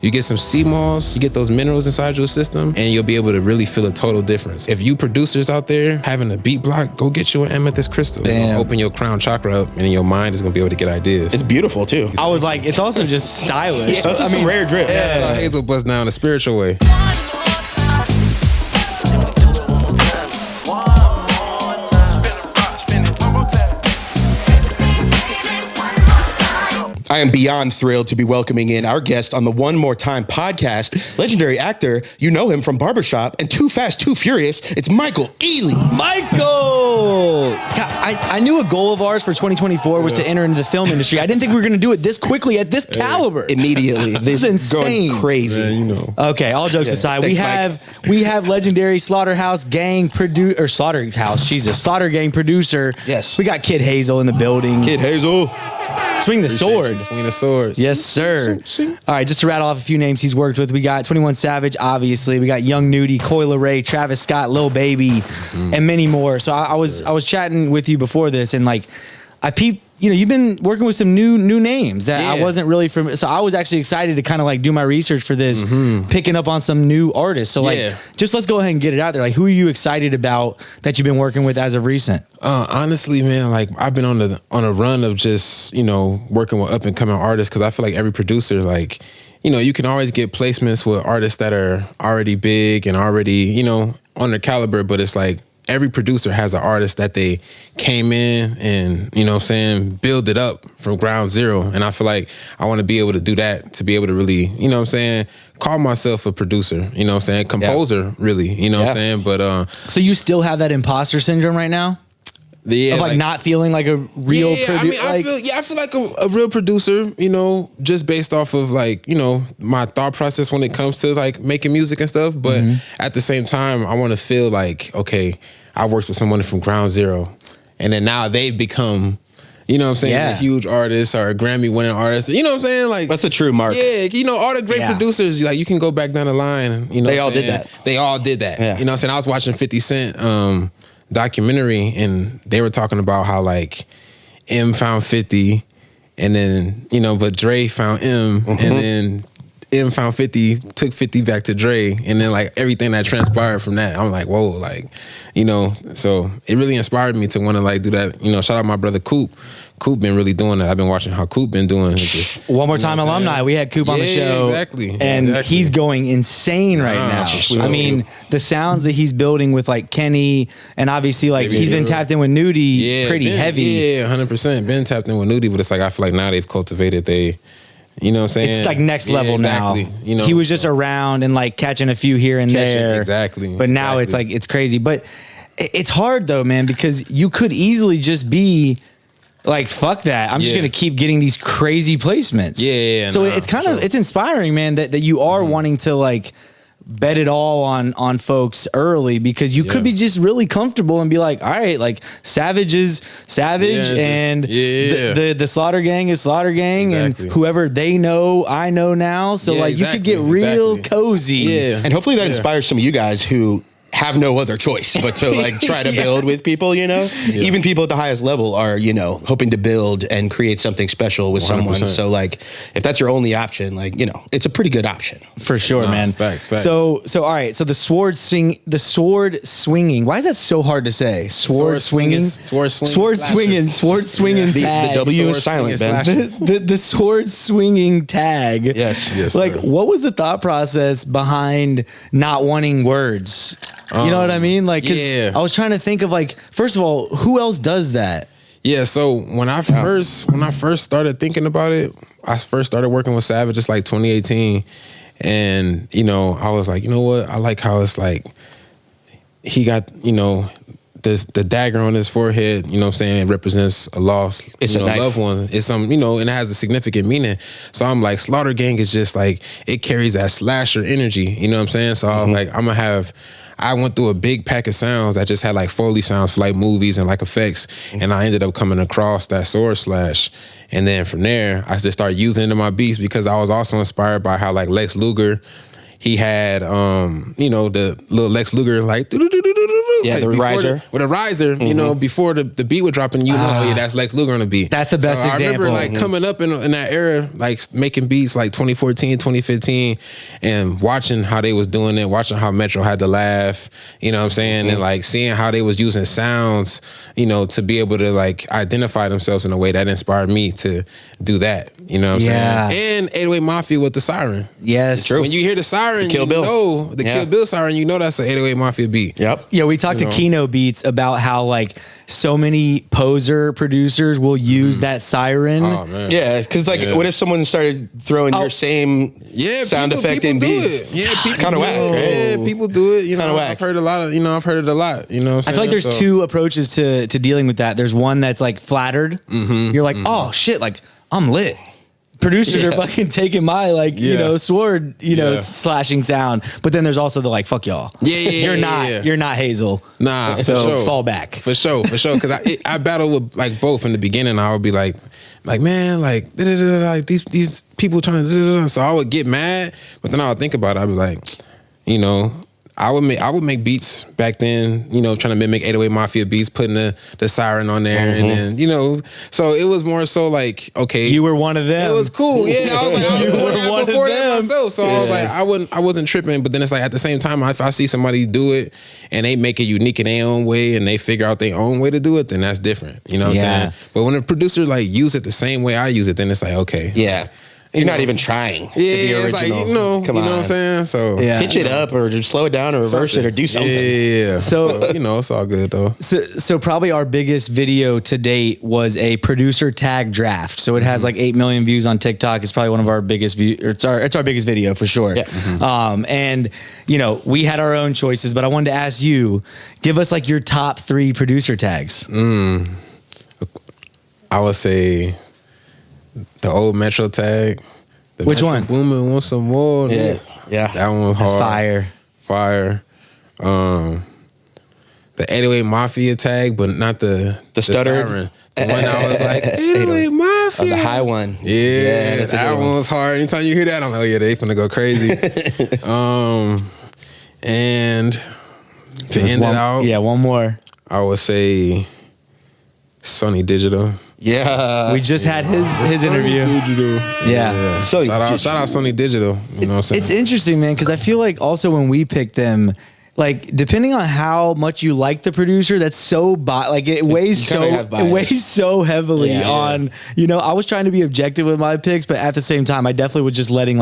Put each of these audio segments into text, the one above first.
You get some Seamoss, you get those minerals inside your system, and you'll be able to really feel a total difference. If you producers out there having a beat block, go get you an amethyst crystal. It's gonna open your crown chakra up, and your mind is gonna be able to get ideas. It's beautiful too. I was like, it's also just stylish. Yeah, it's some rare drip. Yeah. That's how Hazel busts down a spiritual way. I am beyond thrilled to be welcoming in our guest on the One More Time podcast, legendary actor. You know him from Barbershop and Too Fast, Too Furious. It's Michael Ealy. Michael! God, I knew a goal of ours for 2024 was to enter into the film industry. I didn't think we were going to do it this quickly at this caliber. Immediately. This is insane. Going crazy. Man, you know. Okay, all jokes aside, Thanks, we have legendary Slaughter Gang producer. Yes. We got Kid Hazel in the building. Kid Hazel. Swing the sword. Swing the swords. Yes, sir. All right, just to rattle off a few names he's worked with, we got 21 Savage, obviously. We got Young Nudie, Coil Ray, Travis Scott, Lil Baby, and many more. So I was chatting with you before this, and like I peeped. You know, you've been working with some new names that I wasn't really from. So I was actually excited to kind of like do my research for this, picking up on some new artists. So like, just let's go ahead and get it out there. Like, who are you excited about that you've been working with as of recent? Honestly, man, like I've been on a run of just, you know, working with up and coming artists, because I feel like every producer, like, you know, you can always get placements with artists that are already big and already, you know, on their caliber, but it's like every producer has an artist that they came in and, you know what I'm saying, build it up from ground zero. And I feel like I want to be able to do that, to be able to really, you know what I'm saying, call myself a producer, you know what I'm saying, composer, really, you know what I'm saying. But so you still have that imposter syndrome right now? Yeah, of like not feeling like a real producer. I feel like a real producer, you know, just based off of like, you know, my thought process when it comes to like making music and stuff. But at the same time, I want to feel like, okay, I worked with someone from ground zero, and then now they've become, you know what I'm saying, a huge artist or a Grammy winning artist. You know what I'm saying? Like, that's a true mark. Yeah, you know, all the great producers, like you can go back down the line and, you know, they all did that. They all did that. Yeah. You know what I'm saying? I was watching 50 Cent documentary, and they were talking about how like M found 50, and then, you know, but Dre found M, and then M found 50, took 50 back to Dre, and then like everything that transpired from that, I'm like, whoa, like, you know, so it really inspired me to want to like do that. You know, shout out my brother Coop. Coop been really doing that. I've been watching how Coop been doing. Just, One More Time alumni. We had Coop on the show. Exactly. And he's going insane right now. Sure. I mean, the sounds that he's building with like Kenny, and obviously like he's been tapped in with Nudie pretty heavy. Yeah, 100%. Been tapped in with Nudie, but it's like I feel like now they've cultivated you know what I'm saying? It's like next level now. You know, he was just around and like catching a few here and there. Exactly. But now it's like, it's crazy. But it's hard though, man, because you could easily just be like, fuck that. I'm just going to keep getting these crazy placements. Yeah. So it's kind of, it's inspiring, man, that you are wanting to like bet it all on folks early, because you could be just really comfortable and be like, all right, like Savage is Savage, and the Slaughter Gang is Slaughter Gang, and whoever they know, I know now. So like you could get real cozy. Yeah. And hopefully that inspires some of you guys who have no other choice but to like try to build with people, you know. Even people at the highest level are, you know, hoping to build and create something special with 100%. Someone. So like if that's your only option, like, you know, it's a pretty good option for sure, man. Facts. So all right, so the sword swinging, why is that so hard to say? Sword swinging tag. The W is silent, Ben. The sword swinging tag. Yes. Like, what was the thought process behind not wanting words? You know what I mean? Like, cause I was trying to think of like, first of all, who else does that? Yeah, so when I first started thinking about it, I first started working with Savage just like 2018, and you know, I was like, you know what? I like how it's like he got, you know, the dagger on his forehead, you know what I'm saying, it represents a lost, it's a loved one. It's some, you know, and it has a significant meaning. So I'm like, Slaughter Gang is just like, it carries that slasher energy, you know what I'm saying? So I was like, I went through a big pack of sounds that just had like Foley sounds for like movies and like effects, and I ended up coming across that sword slash. And then from there, I just started using it in my beats, because I was also inspired by how like Lex Luger, he had you know, the little Lex Luger like the riser with a riser, you know, before the beat would drop, and you know, oh yeah, that's Lex Luger on the beat. That's the best example. I remember like coming up in that era, like making beats like 2014, 2015, and watching how they was doing it, watching how Metro had to laugh, you know what I'm saying, and like seeing how they was using sounds, you know, to be able to like identify themselves in a way that inspired me to do that, you know what I'm saying? And 808 Mafia with the siren. Yes. True. When you hear the siren, Kill Bill. know the Kill Bill siren, you know that's an 808 Mafia beat. Yep. Yeah, we talked to Kino Beats about how like so many poser producers will use that siren. Oh man. Yeah, because like, what if someone started throwing your same sound effect in beats? Yeah, it's kind of whack. Right? Yeah, people do it. You know, whack. I've heard a lot of. You know, I've heard it a lot. You know, what I'm I feel like saying? there's two approaches to dealing with that. There's one that's like flattered. You're like, oh shit, like I'm lit. Producers are fucking taking my like you know sword slashing sound, but then there's also the like fuck y'all. You're not Hazel. Nah, so for sure. fall back for sure. Because I battle with like both in the beginning. I would be like man, like these people trying to. So I would get mad, but then I would think about it. I'd be like, you know. I would make beats back then, you know, trying to mimic 808 Mafia beats, putting the siren on there, and then, you know, so it was more so like, okay, you were one of them. It was cool, yeah. I was like, I was doing that before that myself, so I was like, I wasn't tripping. But then it's like at the same time, if I see somebody do it and they make it unique in their own way, and they figure out their own way to do it, then that's different. You know what I'm saying? But when a producer like use it the same way I use it, then it's like, okay, yeah. You're not even trying to be original. Like, you know what I'm saying? So pitch it up, or just slow it down, or reverse it, or do something. Yeah. So you know, it's all good though. So probably our biggest video to date was a producer tag draft. So it has like 8 million views on TikTok. It's probably one of our biggest views. It's our biggest video for sure. Yeah. And you know, we had our own choices, but I wanted to ask you, give us like your top 3 producer tags. I would say the old Metro tag. Which one? Booming want some more. Yeah. That one was hard. That's fire. The 808 Mafia tag, but not the stutter. Siren. The one I was like 808 Mafia. Oh, the high one. Yeah, that's that one was hard. Anytime you hear that, I'm like, oh yeah, they finna go crazy. And to end it out, one more. I would say Sonny Digital. Yeah, we just had his interview. Digital. Yeah. So shout out Sonny Digital. You know what I'm saying? It's interesting, man, because I feel like also when we pick them, like depending on how much you like the producer, that's so it weighs so heavily on. You know, I was trying to be objective with my picks, but at the same time, I definitely was just letting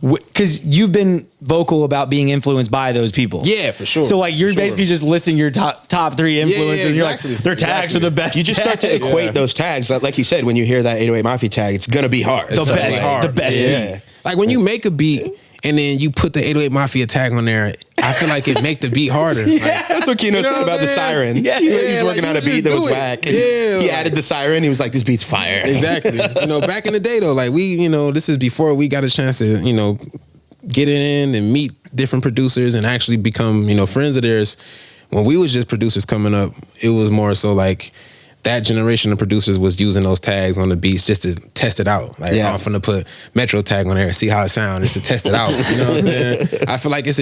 because you've been vocal about being influenced by those people. Yeah, for sure. So like you're basically just listing your top 3 influences. And you're like, their tags are the best. You just start to equate those tags. Like you said, when you hear that 808 Mafia tag, it's gonna be hard. The best beat. Like when you make a beat and then you put the 808 Mafia tag on there, I feel like it make the beat harder. That's what Kino said about the siren. He was working on a beat that was whack. And he added the siren. He was like, this beat's fire. Exactly. You know, back in the day though, like this is before we got a chance to, you know, get in and meet different producers and actually become, you know, friends of theirs. When we was just producers coming up, it was more so like that generation of producers was using those tags on the beats just to test it out. Like, I'm finna put Metro tag on there and see how it sounds, just to test it out. You know what I'm saying? I feel like it's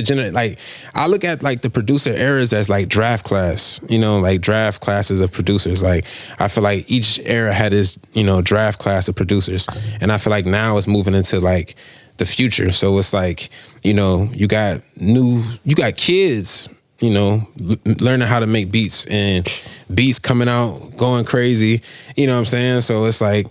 I look at like the producer eras as like draft class, you know, like draft classes of producers. Like, I feel like each era had its, you know, draft class of producers. And I feel like now it's moving into like the future. So it's like, you know, you got kids, you know, learning how to make beats and beats coming out, going crazy. You know what I'm saying? So it's like,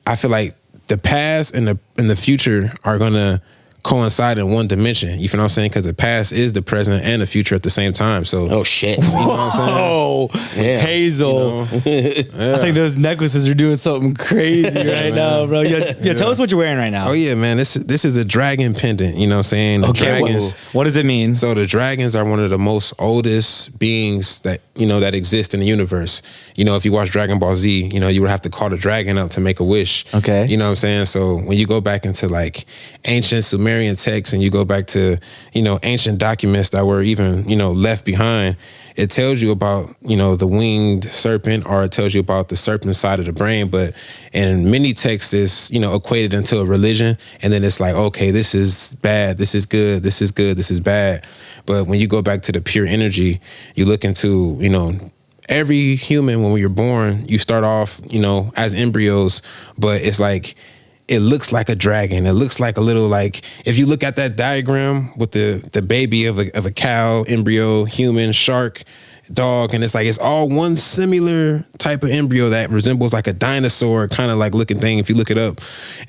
I feel like the past and the future are gonna coincide in one dimension. You feel what I'm saying? Because the past is the present and the future at the same time. So oh shit! You know what I'm saying? Hazel. You know? I think those necklaces are doing something crazy right now, bro. Tell us what you're wearing right now. Oh yeah, man. This is a dragon pendant. You know what I'm saying? The dragons. What does it mean? So the dragons are one of the most oldest beings that, you know, that exist in the universe. You know, if you watch Dragon Ball Z, you know, you would have to call the dragon up to make a wish. Okay. You know what I'm saying? So when you go back into like ancient Sumerian Sumerian texts and you go back to, ancient documents that were even, left behind, it tells you about, the winged serpent, or it tells you about the serpent side of the brain. But in many texts, it's, equated into a religion. And then it's like, okay, this is bad. This is good. This is good. This is bad. But when you go back to the pure energy, you look into, every human, when you're born, you start off, as embryos, but it's like, it looks like a dragon. It looks like a little, like, if you look at that diagram with the baby of a cow, embryo, human, shark, dog, and it's like, it's all one similar type of embryo that resembles like a dinosaur kind of like looking thing if you look it up.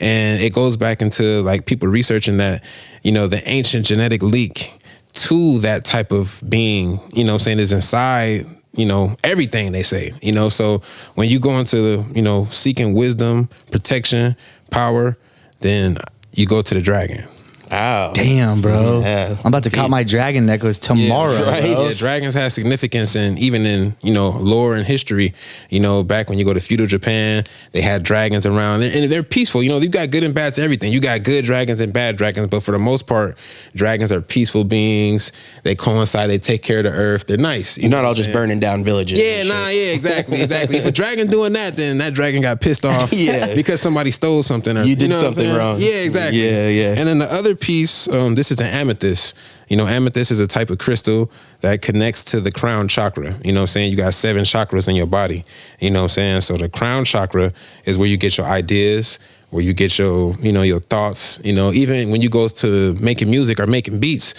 And it goes back into like people researching that, the ancient genetic leak to that type of being, is inside, everything they say, so when you go into, seeking wisdom, protection, power, then you go to the dragon. Wow. Damn, bro. Yeah. I'm about to cop my dragon necklace tomorrow. Yeah, right. Bro. Yeah, dragons have significance, and even in lore and history. Back when you go to feudal Japan, they had dragons around, and they're peaceful. You've got good and bad to everything. You got good dragons and bad dragons, but for the most part, dragons are peaceful beings. They coincide. They take care of the earth. They're nice. You're not all just burning down villages. Yeah, yeah, exactly. If a dragon doing that, then that dragon got pissed off. Yeah. Because somebody stole something, or you did something wrong. Yeah, exactly. Yeah. And then the other piece, this is an amethyst. Amethyst is a type of crystal that connects to the crown chakra. You got 7 chakras in your body. So the crown chakra is where you get your ideas, where you get your, your thoughts. Even when you go to making music or making beats,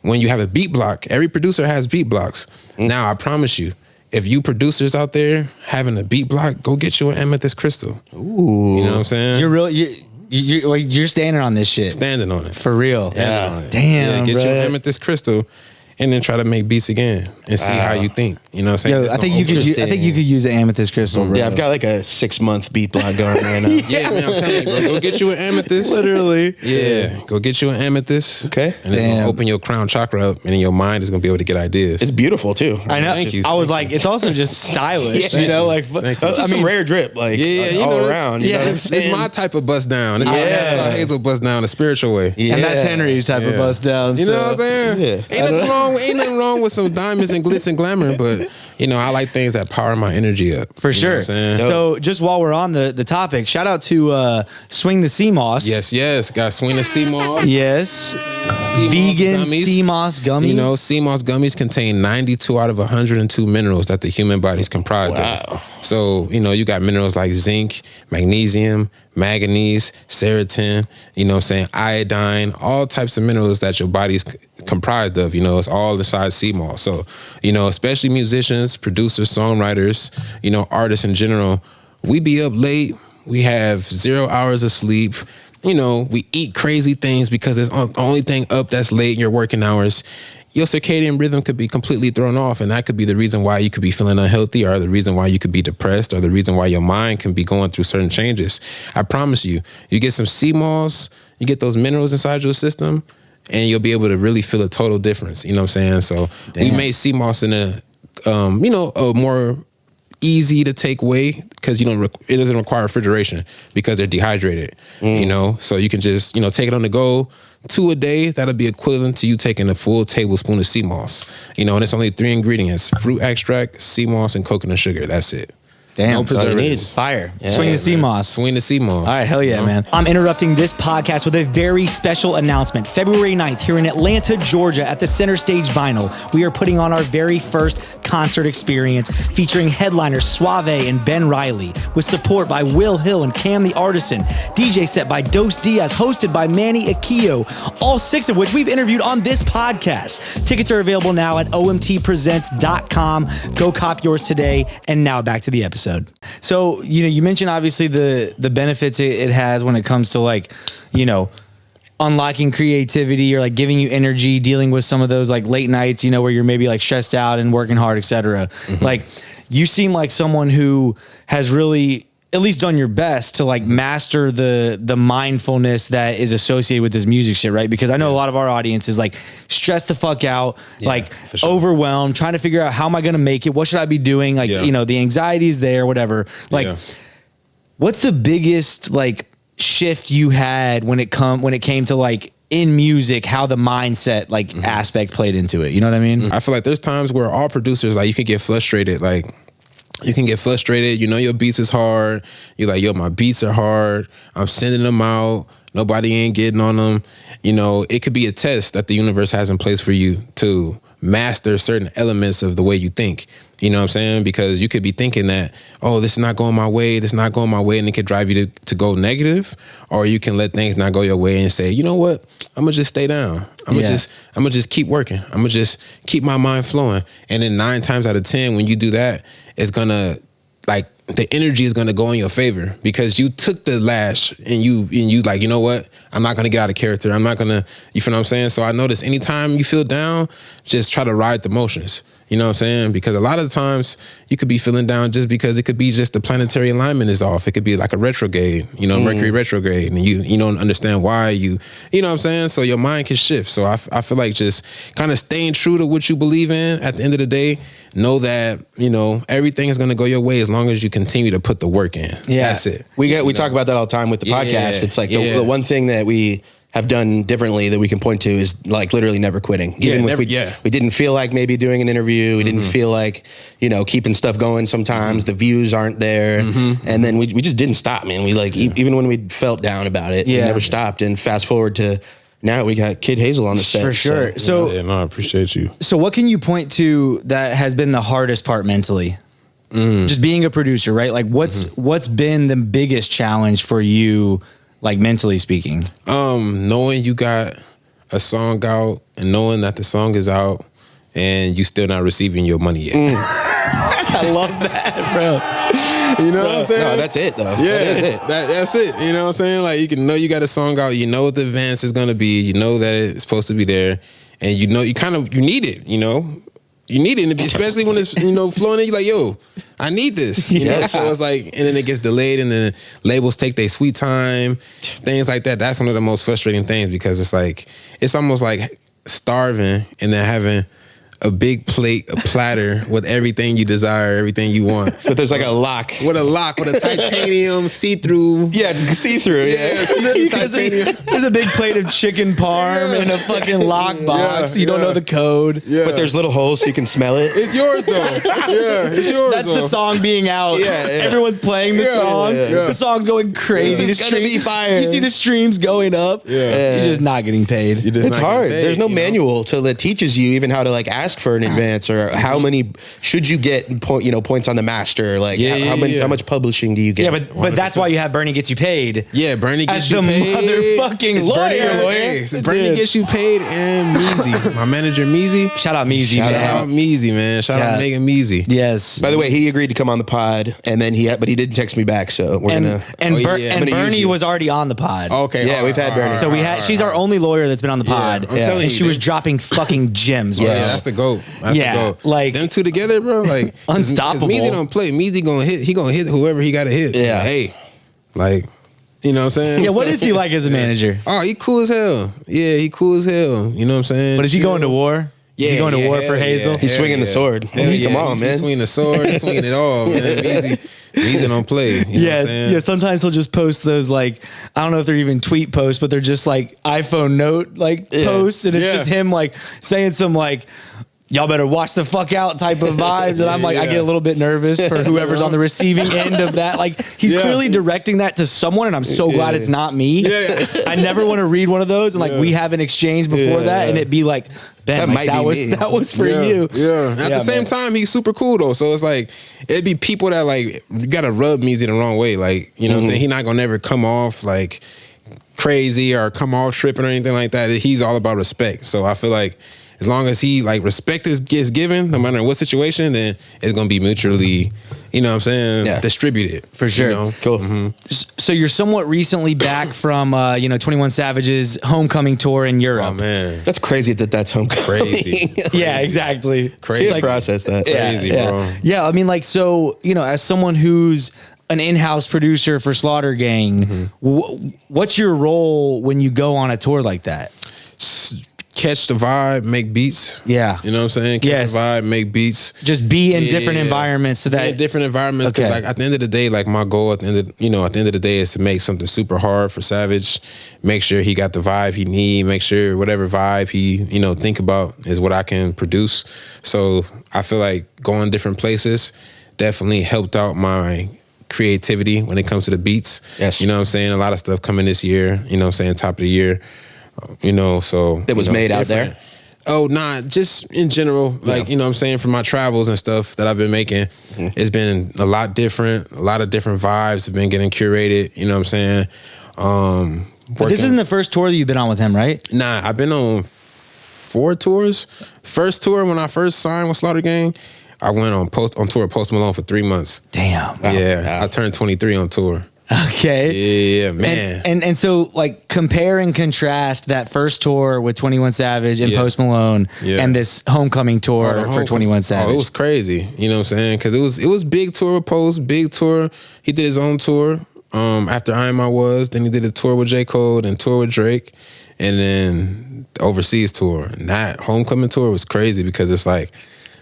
when you have a beat block, every producer has beat blocks. Now, I promise you, if you producers out there having a beat block, go get you an amethyst crystal. Ooh. You know what I'm saying? You're real. You're standing on this shit. Standing on it. For real. Yeah. Damn, get bro. your amethyst crystal and then try to make beats again and see how you think. You know what I'm saying? Yo, I think you could use an amethyst crystal, bro. Yeah, I've got like a 6-month beat block going right now. Yeah, man, I'm telling you, bro. Go get you an amethyst. Literally. Yeah. Go get you an amethyst. Okay. And it's gonna open your crown chakra up, and then your mind is gonna be able to get ideas. It's beautiful too. I know. Thank you. I was like, it's also just stylish, like. I mean, rare drip, like all around. You know what I'm it's saying? my type of bust down. It's like Hazel bust down, a spiritual way. Yeah. And that's Henry's type of bust down. You know what I'm saying? Yeah. Ain't nothing wrong with some diamonds and glitz and glamour, but I like things that power my energy up. For sure. Know what I'm saying? So just while we're on the topic, shout out to Swing the Seamoss. Yes. Got Swing the Seamoss. Yes. Vegan gummies. Seamoss gummies. Seamoss gummies contain 92 out of 102 minerals that the human body is comprised of. So, you got minerals like zinc, magnesium, manganese, serotonin, iodine, all types of minerals that your body's comprised of, it's all inside Seamoss. So, especially musicians, producers, songwriters, artists in general, we be up late, we have 0 hours of sleep, we eat crazy things because it's the only thing up that's late in your working hours. Your circadian rhythm could be completely thrown off, and that could be the reason why you could be feeling unhealthy, or the reason why you could be depressed, or the reason why your mind can be going through certain changes. I promise you, you get some Seamoss, you get those minerals inside your system, and you'll be able to really feel a total difference. You know what I'm saying? So we made Seamoss in a more easy to take way, because it doesn't require refrigeration because they're dehydrated. So you can just take it on the go. 2 a day, that'll be equivalent to you taking a full tablespoon of Seamoss. And it's only 3 ingredients: fruit extract, Seamoss, and coconut sugar. That's it. Damn, no preservatives. Fire. Swing the Seamoss. Swing the Seamoss. All right, hell yeah, man. I'm interrupting this podcast with a very special announcement. February 9th, here in Atlanta, Georgia, at the Center Stage Vinyl, we are putting on our very first concert experience featuring headliners SwaVay and Ben Reilly, with support by Will Hill and Cam the Artisan, DJ set by Dos Diaz, hosted by Manny Akio, all 6 of which we've interviewed on this podcast. Tickets are available now at omtpresents.com. Go cop yours today. And now back to the episode. So, you mentioned obviously the benefits it has when it comes to unlocking creativity, or like giving you energy, dealing with some of those like late nights, where you're maybe like stressed out and working hard, etc. Mm-hmm. Like, you seem like someone who has really at least done your best to like master the mindfulness that is associated with this music shit, right? Because I know a lot of our audience is like stressed the fuck out, overwhelmed, trying to figure out how am I going to make it? What should I be doing? Like, the anxiety is there, whatever. Like, what's the biggest like shift you had when it came to like in music, how the mindset like aspect played into it. You know what I mean? I feel like there's times where all producers, like, you can get frustrated. Like, you can get frustrated. You know, your beats is hard. You're like, yo, my beats are hard. I'm sending them out. Nobody ain't getting on them. You know, it could be a test that the universe has in place for you to master certain elements of the way you think. You know what I'm saying? Because you could be thinking that, oh, this is not going my way, this is not going my way, and it could drive you to go negative. Or you can let things not go your way and say, you know what? I'm gonna just stay down. I'm gonna just keep working. I'm gonna just keep my mind flowing. And then 9 times out of 10, when you do that, it's gonna, like, the energy is gonna go in your favor because you took the lash and you like, you know what? I'm not gonna get out of character. I'm not gonna, you feel what I'm saying? So I notice anytime you feel down, just try to ride the motions. You know what I'm saying? Because a lot of the times you could be feeling down just because it could be just the planetary alignment is off. It could be like a retrograde, you know, Mercury retrograde, and you don't understand why you know what I'm saying? So your mind can shift. So I feel like just kind of staying true to what you believe in at the end of the day. Know that, you know, everything is going to go your way as long as you continue to put the work in. Yeah. That's it. We talk about that all the time with the podcast. It's like the one thing that we have done differently that we can point to is like literally never quitting. Even if we didn't feel like maybe doing an interview, we didn't feel like, you know, keeping stuff going sometimes, the views aren't there. And then we just didn't stop, man. We like, even when we felt down about it, we never stopped. And fast forward to now, we got Kid Hazel on the set. For sure. So I appreciate you. So what can you point to that has been the hardest part mentally? Just being a producer, right? Like what's been the biggest challenge for you, like mentally speaking? Knowing you got a song out and knowing that the song is out and you still not receiving your money yet. I love that, bro. You know what I'm saying? No, that's it though. Yeah, that is it. That's it. You know what I'm saying? Like, you can know you got a song out, you know what the advance is gonna be, you know that it's supposed to be there, and you know you need it, you know. You need it, especially when it's, you know, flowing in. You're like, yo, I need this. You know? So it's like, and then it gets delayed, and then labels take their sweet time, things like that. That's one of the most frustrating things because it's like, it's almost like starving and then having a big plate, a platter with everything you desire, everything you want. But there's like a lock. With a titanium see-through. Yeah, it's see-through. Yeah. There's a big plate of chicken parm in a fucking lockbox. You don't know the code. Yeah. But there's little holes so you can smell it. It's yours though. Yeah, it's yours. That's the song being out. Everyone's playing the song. The song's going crazy. It's gonna be fire. You see the streams going up. You're just not getting paid. It's hard. There's no manual that teaches you even how to like ask for an advance or how many should you get points on the master, like how much publishing do you get? Yeah, but that's why you have Bernie Gets You Paid. Yeah, Bernie gets you paid. Motherfucking lawyer. Bernie your lawyer. Bernie gets you paid, and Meezy, my manager Meezy. Shout out Meezy, man. Shout out Meezy, man. Shout out Megan Meezy. Yes. By the way, he agreed to come on the pod, and then he didn't text me back, so we're gonna. And Bernie was already on the pod. Okay. Yeah, we've had Bernie. So she's our only lawyer that's been on the pod, and she was dropping fucking gems. Yeah, that's the GOAT. That's the GOAT. Like them two together, bro. Like unstoppable. Meezy don't play. Meezy gonna hit. He gonna hit whoever he got to hit. Yeah. Hey, like, you know what I'm saying? Yeah. What is he like as a manager? Oh, he cool as hell. Yeah, he cool as hell. You know what I'm saying? But is he going to war? Yeah, is he going to war for Hazel? He's swinging the sword. Come on, man. He's swinging the sword. He's swinging it all, man. Meezy don't play. You know what I'm saying? Yeah. Sometimes he'll just post those, like, I don't know if they're even tweet posts, but they're just like iPhone note posts, and it's just him like saying some like, y'all better watch the fuck out type of vibes. And I'm like, I get a little bit nervous for whoever's on the receiving end of that. Like, he's clearly directing that to someone, and I'm so glad it's not me. I never want to read one of those and like we have an exchange before that, and it be like, Ben, that was for you. Yeah. At the same time, he's super cool though. So it's like, it'd be people that like gotta rub Meezy the wrong way. Like, you know what I'm saying? He not gonna ever come off like crazy or come off tripping or anything like that. He's all about respect. So I feel like as long as he like respect gets given, no matter what situation, then it's gonna be mutually, you know what I'm saying, distributed. For sure. You know? Cool. So you're somewhat recently back from 21 Savage's homecoming tour in Europe. Oh man, that's crazy that's homecoming. Crazy. Yeah, exactly. Crazy. Can't process that. Crazy, bro. Yeah, I mean, like, so as someone who's an in-house producer for Slaughter Gang, what's your role when you go on a tour like that? catch the vibe, make beats. Yeah. You know what I'm saying? Catch the vibe, make beats. Just be in different environments so that different environments. Cause like at the end of the day, like my goal at the end of the day is to make something super hard for Savage. Make sure he got the vibe he need. Make sure whatever vibe he, think about is what I can produce. So I feel like going different places definitely helped out my creativity when it comes to the beats. Yes. You know what I'm saying? A lot of stuff coming this year, top of the year. So that was made out there. Oh, nah, just in general, like, you know what I'm saying, from my travels and stuff that I've been making, it's been a lot different. A lot of different vibes have been getting curated, you know what I'm saying? But this isn't the first tour that you've been on with him, right? Nah, I've been on 4 tours. First tour, when I first signed with Slaughter Gang, I went on tour with Post Malone for 3 months. Damn. Yeah, I turned 23 on tour. Okay. Yeah, man. And so like compare and contrast that first tour with 21 Savage and Post Malone and this homecoming tour for 21 Savage. Oh, it was crazy. You know what I'm saying? Because it was big tour with Post, big tour. He did his own tour after I Am I Was. Then he did a tour with J. Cole, then tour with Drake, and then the overseas tour. And that homecoming tour was crazy because it's like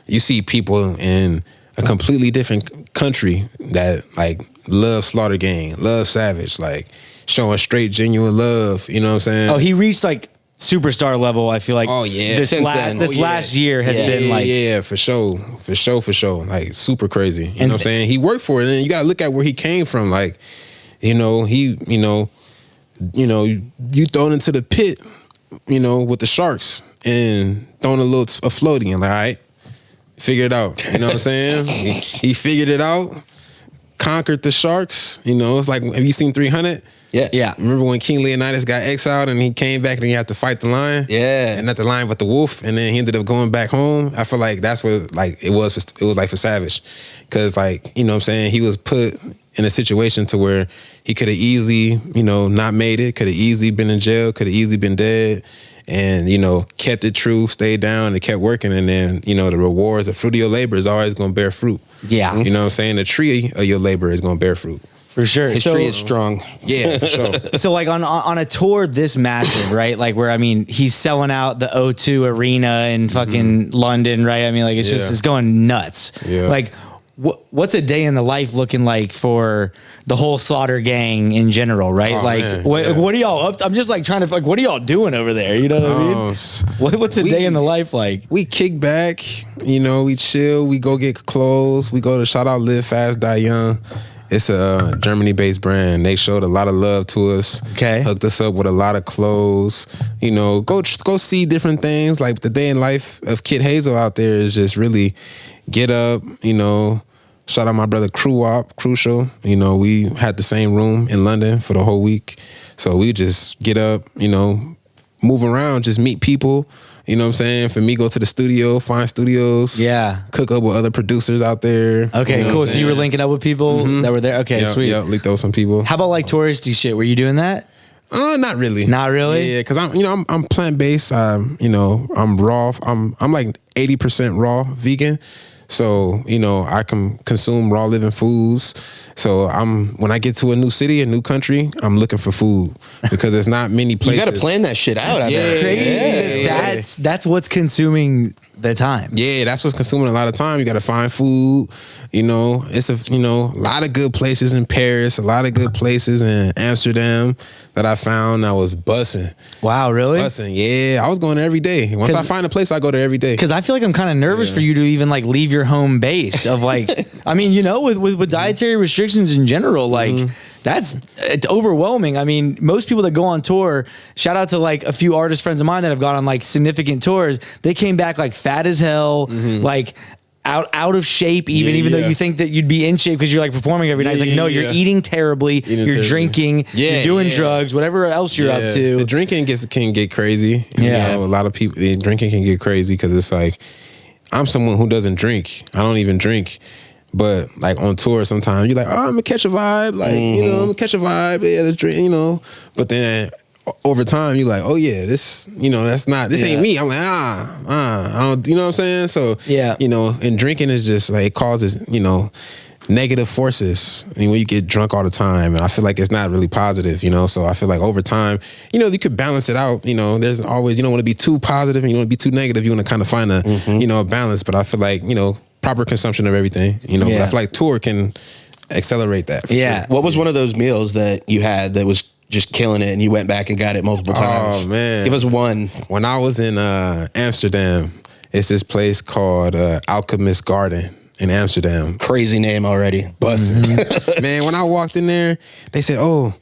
you see people in a completely different country that like love Slaughter Gang, love Savage, like showing straight genuine love. You know what I'm saying? Oh, he reached like superstar level. I feel like. Oh yeah, this last year has been like for sure, like super crazy. You know what I'm saying? He worked for it, and you got to look at where he came from. Like, you thrown into the pit, with the sharks and thrown a floaty and like, all right, figure it out. You know what I'm saying? he figured it out. Conquered the sharks. It's like, have you seen 300? Yeah. Remember when King Leonidas got exiled and he came back and he had to fight the lion? Yeah. And not the lion, but the wolf. And then he ended up going back home. I feel like that's what it was like for Savage. Cause like, you know what I'm saying? He was put in a situation to where he could have easily, not made it, could have easily been in jail, could have easily been dead. And, kept it true, stayed down and kept working. And then, the rewards, the fruit of your labor is always going to bear fruit. Yeah. You know what I'm saying? The tree of your labor is going to bear fruit. For sure. History is strong. Yeah, for sure. So like on a tour this massive, right? Like where, he's selling out the O2 Arena in fucking London, right? Like it's going nuts. Yeah. Like what's a day in the life looking like for the whole Slaughter Gang in general, right? Oh, like man, what are y'all up to? I'm just like trying to what are y'all doing over there? You know what I mean? What's a day in the life like? We kick back, we chill, we go get clothes, we go to shout out Live Fast, Die Young. It's a Germany-based brand. They showed a lot of love to us. Okay. Hooked us up with a lot of clothes. Go see different things. Like the day in life of Kid Hazel out there is just really get up, shout out my brother Crucial. We had the same room in London for the whole week. So we just get up, move around, just meet people. You know what I'm saying? For me, go to the studio, find studios. Yeah. Cook up with other producers out there. Okay, cool. So you were linking up with people that were there? Okay, sweet. Yeah, linked up with some people. How about like touristy shit? Were you doing that? Not really. Not really? Yeah, because I'm plant-based. I'm raw. I'm like 80% raw vegan. So, I can consume raw living foods. So when I get to a new city, a new country, I'm looking for food because there's not many places. You got to plan that shit out. Crazy. That's what's consuming the time. Yeah, that's what's consuming a lot of time. You got to find food. It's a lot of good places in Paris, a lot of good places in Amsterdam that I found that was bussing. Wow, really? Bussing, yeah. I was going there every day. Once I find a place, I go there every day. Because I feel like I'm kind of nervous for you to even like leave your home base of like, with dietary restrictions in general, like it's overwhelming. Most people that go on tour, shout out to like a few artist friends of mine that have gone on like significant tours. They came back like fat as hell, like out of shape even though you think that you'd be in shape because you're like performing every night. It's like, no, you're eating terribly, you're drinking, you're doing drugs, whatever else you're up to. The drinking can get crazy. A lot of people, the drinking can get crazy because it's like, I'm someone who doesn't drink. I don't even drink. But like on tour sometimes you're like, oh, I'm gonna catch a vibe. Like, I'm gonna catch a vibe. Yeah, the drink, But then over time you're like, oh yeah, this, this ain't me. I'm like, I don't, you know what I'm saying? So, and drinking is just like, it causes, negative forces. I mean, when you get drunk all the time, and I feel like it's not really positive, you know. So I feel like over time, you know, you could balance it out. You know, there's always, you don't want to be too positive and you don't want to be too negative. You want to kind of find a, you know, a balance. But I feel like, you know, proper consumption of everything, you know. But I feel like tour can accelerate that. For sure. What was one of those meals that you had that was just killing it and you went back and got it multiple times? Oh man, give us one. When I was in Amsterdam, it's this place called Alchemist Garden in Amsterdam. Crazy name already. Bussin'. Man, when I walked in there, they said, oh,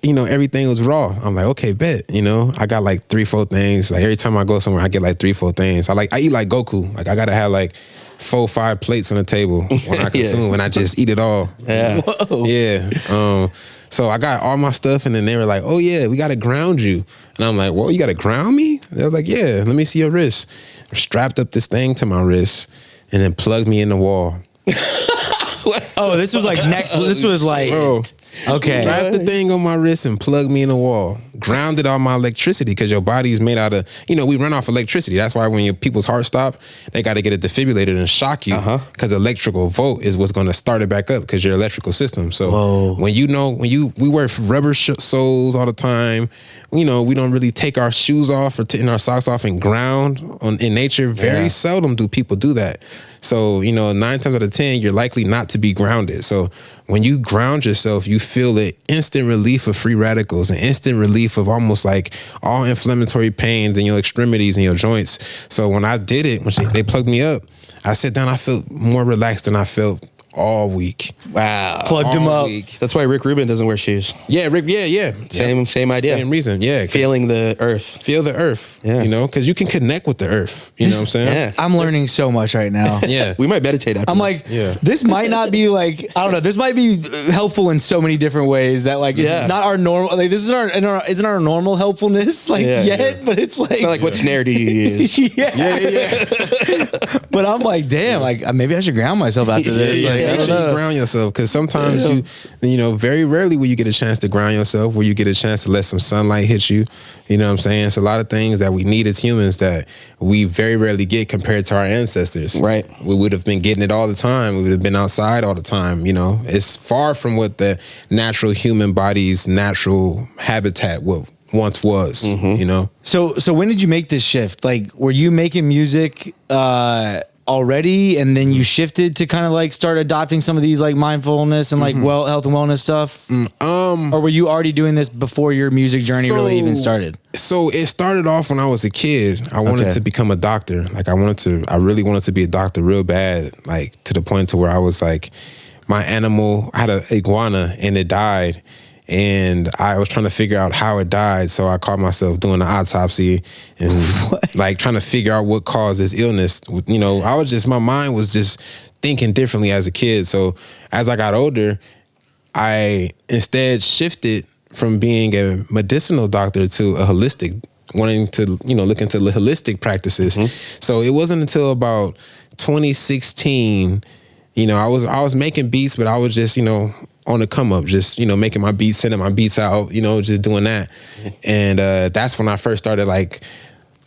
you know, everything was raw. I'm like, okay, bet. You know, I got like 3-4 things. Like every time I go somewhere, I get like 3-4 things. I eat like Goku. Like I gotta have like 4-5 plates on the table when I consume, and I just eat it all. Yeah. Whoa. Yeah. So I got all my stuff, and then they were like, oh yeah, we gotta ground you. And I'm like, whoa, you gotta ground me? They were like, yeah, let me see your wrist. Strapped up this thing to my wrist and then plugged me in the wall. Oh, this was like this was like, Bro, okay. wrapped the thing on my wrist and plugged me in the wall. Grounded all my electricity, because your body's made out of, you know, we run off electricity. That's why when your people's heart stop, they got to get it defibrillated and shock you, because electrical volt is what's going to start it back up, because your electrical system. So when you know, we wear rubber soles all the time, you know, we don't really take our shoes off or take our socks off and ground in nature. Very seldom do people do that. So, you know, 9 times out of 10, you're likely not to be grounded. So when you ground yourself, you feel an instant relief of free radicals, an instant relief of almost like all inflammatory pains in your extremities and your joints. So when I did it, when they plugged me up, I sat down, I felt more relaxed than I felt all week. Wow. Plugged him up. Week. That's why Rick Rubin doesn't wear shoes. Yeah, Rick, yeah. Same idea. Same reason, yeah. Feeling the earth. Feel the earth, you know, because you can connect with the earth. You know what I'm saying? Yeah. I'm learning so much right now. Yeah. We might meditate after I'm this. like, this might not be like, I don't know, this might be helpful in so many different ways that like, it's not our normal, like this isn't our normal helpfulness like yet, but it's like. It's not like, what snare do you use? But I'm like, damn, like maybe I should ground myself after this. Like, I Make don't sure you know. ground yourself, because sometimes you know, very rarely will you get a chance to ground yourself, where you get a chance to let some sunlight hit you. You know what I'm saying? It's a lot of things that we need as humans that we very rarely get compared to our ancestors. Right. We would have been getting it all the time. We would have been outside all the time. You know, it's far from what the natural human body's natural habitat once was. You know. So when did you make this shift? Like, were you making music already, and then you shifted to kind of like start adopting some of these like mindfulness and like health and wellness stuff? Or were you already doing this before your music journey really even started? So it started off when I was a kid. I wanted to become a doctor. Like I really wanted to be a doctor real bad. Like to the point to where I was like, my animal, I had an iguana and it died. And I was trying to figure out how it died. So I caught myself doing an autopsy and like trying to figure out what caused this illness. You know, my mind was just thinking differently as a kid. So as I got older, I instead shifted from being a medicinal doctor to a holistic, wanting to, you know, look into holistic practices. So it wasn't until about 2016, you know, I was making beats, but I was just, you know, on the come up, just, you know, making my beats, sending my beats out, you know, just doing that. And that's when I first started like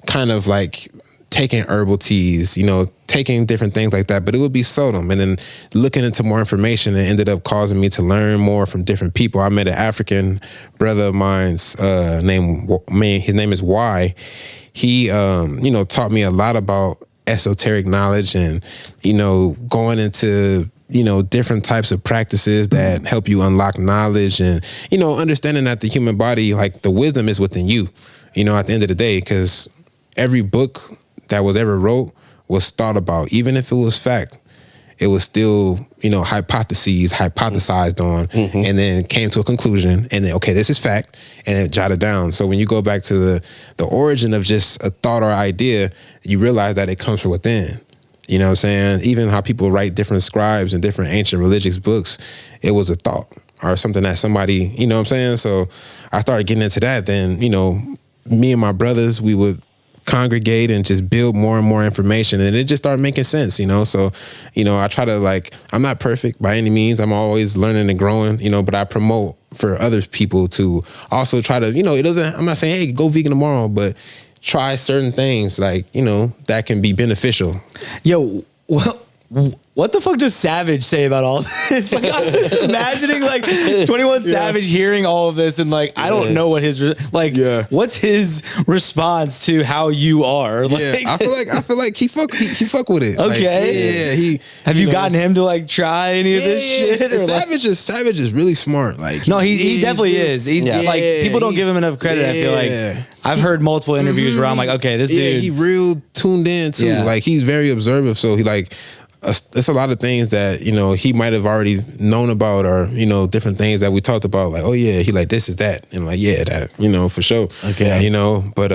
kind of like taking herbal teas, you know, taking different things like that, but it would be seldom. And then looking into more information, it ended up causing me to learn more from different people. I met an African brother of mine's his name is Y. He, you know, taught me a lot about esoteric knowledge and, you know, going into, you know, different types of practices that help you unlock knowledge and, you know, understanding that the human body, like the wisdom is within you, you know, at the end of the day, because every book that was ever wrote was thought about. Even if it was fact, it was still, you know, hypothesized on, and then came to a conclusion, and then, okay, this is fact, and it jotted down. So when you go back to the origin of just a thought or idea, you realize that it comes from within. You know what I'm saying? Even how people write different scribes and different ancient religious books, it was a thought or something that somebody, you know what I'm saying? So I started getting into that. Then, you know, me and my brothers, we would congregate and just build more and more information, and it just started making sense, you know? So, you know, I try to, like, I'm not perfect by any means. I'm always learning and growing, you know, but I promote for other people to also try to, you know, I'm not saying, hey, go vegan tomorrow, but try certain things, like, you know, that can be beneficial. Yo, well, what the fuck does Savage say about all this? Like, I'm just imagining like 21 Savage hearing all of this and like, I don't know what his, what's his response to how you are? Like, I feel like he fuck with it. Okay. Like, have you gotten him to like try any of this shit? Or Savage is really smart. Like, no, he definitely is. He's like, people don't give him enough credit. I feel like I've heard multiple interviews where I'm like, okay, this dude, he real tuned in too. Like, he's very observant. So he like, it's a lot of things that, you know, he might have already known about, or, you know, different things that we talked about, like, oh yeah, he like, this is that, and like, yeah, that, you know, for sure. Okay. You know, but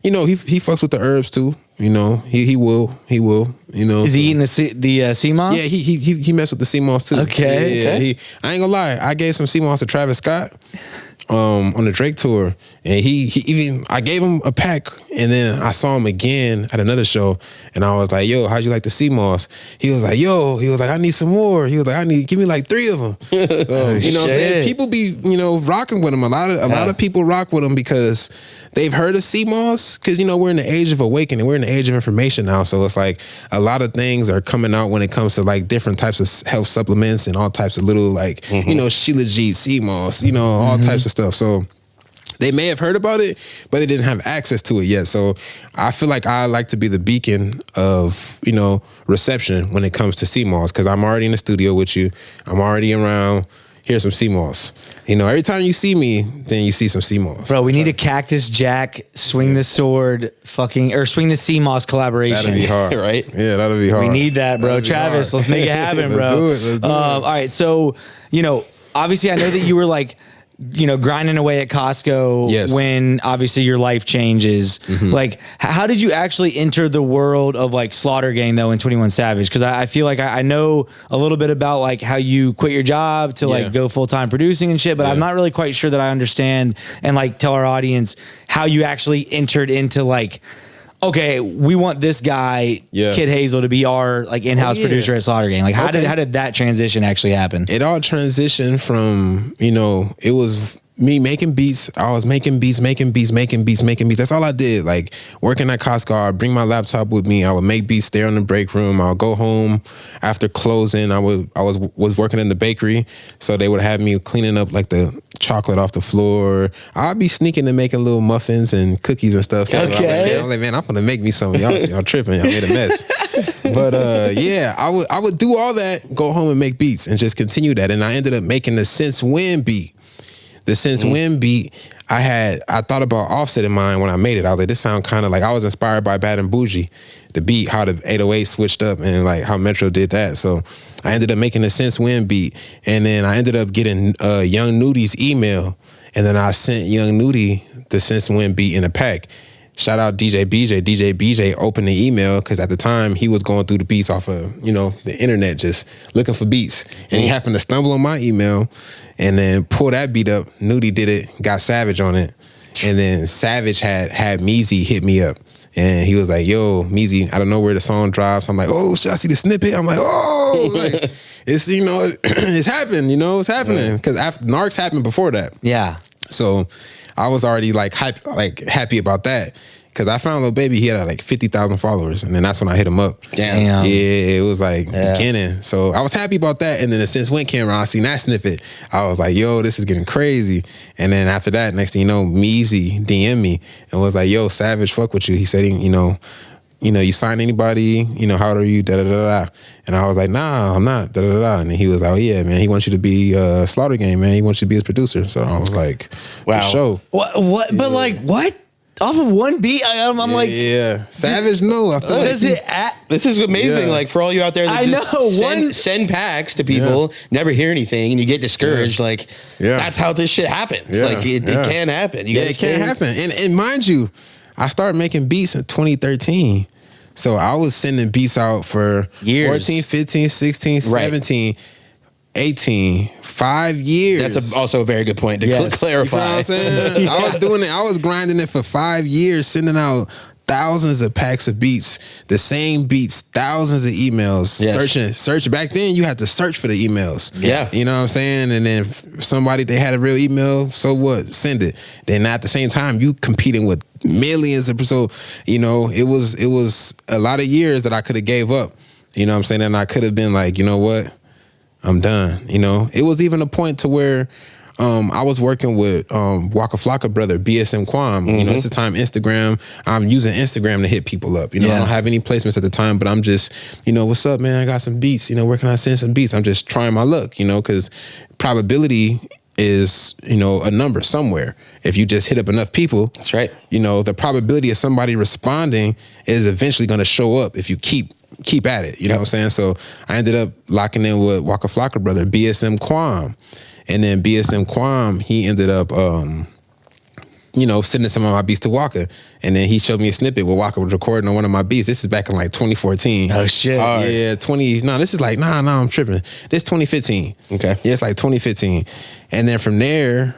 you know, he fucks with the herbs too. You know, he will, you know. Is he eating the Seamoss? Yeah, he messed with the Seamoss too. Okay. Yeah, I ain't gonna lie, I gave some Seamoss to Travis Scott on the Drake tour, and he even, I gave him a pack, and then I saw him again at another show, and I was like, yo, how'd you like the Seamoss? He was like, I need some more. He was like, give me like 3 of them. You know what I'm saying? People be, you know, rocking with him. A lot of people rock with him because they've heard of Seamoss, because, you know, we're in the age of awakening. We're in the age of information now. So it's like a lot of things are coming out when it comes to like different types of health supplements and all types of little like, you know, Shilajit, Seamoss, you know, all types of stuff. So they may have heard about it, but they didn't have access to it yet. So I feel like I like to be the beacon of, you know, reception when it comes to Seamoss, because I'm already in the studio with you. I'm already around. Here's some Seamoss. You know, every time you see me, then you see some Seamoss. Bro, we need a Cactus Jack swing the sword swing the Seamoss collaboration. That'd be hard. Right? Yeah, that'll be hard. We need that, bro. Travis, let's make it happen, bro. Let's do it. All right, so, you know, obviously I know that you were like, you know, grinding away at Costco when obviously your life changes. Like, how did you actually enter the world of like Slaughter Gang though in 21 Savage? Because I feel like I know a little bit about like how you quit your job to like go full-time producing and shit, but I'm not really quite sure that I understand and like tell our audience how you actually entered into like, okay, we want this guy, Kid Hazel, to be our like in-house producer at Slaughter Gang. Like, how did that transition actually happen? It all transitioned from, you know, it was me making beats. I was making beats. That's all I did. Like, working at Costco, I'd bring my laptop with me. I would make beats there in the break room. I would go home after closing. I was working in the bakery, so they would have me cleaning up like the chocolate off the floor. I'd be sneaking and making little muffins and cookies and stuff. Okay. I'm like, man, I'm gonna make me some. Y'all tripping. Y'all made a mess. But yeah, I would do all that, go home and make beats, and just continue that. And I ended up making the Since When beat. The Since When beat, I thought about Offset in mind when I made it. I was like, this sound kind of like, I was inspired by Bad and Bougie, the beat, how the 808 switched up and like how Metro did that. So I ended up making the Since When beat, and then I ended up getting Young Nudi's email, and then I sent Young Nudi the Since When beat in a pack. Shout out DJ BJ. DJ BJ opened the email because at the time he was going through the beats off of, you know, the internet, just looking for beats. And he happened to stumble on my email and then pull that beat up. Nudie did it, got Savage on it. And then Savage had Meezy hit me up. And he was like, yo, Meezy, I don't know where the song drops. I'm like, oh, should I see the snippet? I'm like, oh, like, it's, you know, it's happened, you know, it's happening. Because Narcs happened before that. Yeah. So I was already like happy about that, because I found Lil Baby, he had like 50,000 followers, and then that's when I hit him up. Damn. Yeah, it was like beginning. So I was happy about that, and then Since When came around, I seen that snippet. I was like, yo, this is getting crazy. And then after that, next thing you know, Meezy DM me and was like, yo, Savage fuck with you. He said, you know, you sign anybody, you know, how old are you, da-da-da-da. And I was like, nah, I'm not, da-da-da-da. And he was like, oh yeah, man, he wants you to be Slaughter Gang, man. He wants you to be his producer. So I was like, wow. For sure. What? But like, what? Off of one beat, I'm like, yeah. Savage, no. I feel this is amazing. Like, for all you out there that send packs to people, never hear anything, and you get discouraged. Like, that's how this shit happens. Like, it can happen. It can happen. And mind you, I started making beats in 2013. So I was sending beats out for years. 14, 15, 16, 17. 18, 5 years. That's also a very good point to clarify. You know what I'm saying? I was doing it. I was grinding it for 5 years, sending out thousands of packs of beats, the same beats, thousands of emails, search. Back then, you had to search for the emails. Yeah. You know what I'm saying? And then if somebody, they had a real email, so what? Send it. Then at the same time, you competing with millions of, so, you know, it was a lot of years that I could have gave up. You know what I'm saying? And I could have been like, you know what? I'm done. You know, it was even a point to where I was working with Waka Flocka brother, BSM Quam. You know, it's the time Instagram. I'm using Instagram to hit people up. You know, I don't have any placements at the time, but I'm just, you know, what's up, man? I got some beats. You know, where can I send some beats? I'm just trying my luck, you know, because probability is, you know, a number somewhere. If you just hit up enough people, that's right. You know, the probability of somebody responding is eventually going to show up if you keep at it. You know what I'm saying? So I ended up locking in with Waka Flocka brother, BSM Quam. And then BSM Quam, he ended up, you know, sending some of my beats to Waka. And then he showed me a snippet where Waka was recording on one of my beats. This is back in like 2014. Oh, shit. Yeah, this is like, I'm tripping. This 2015. Okay. Yeah, it's like 2015. And then from there,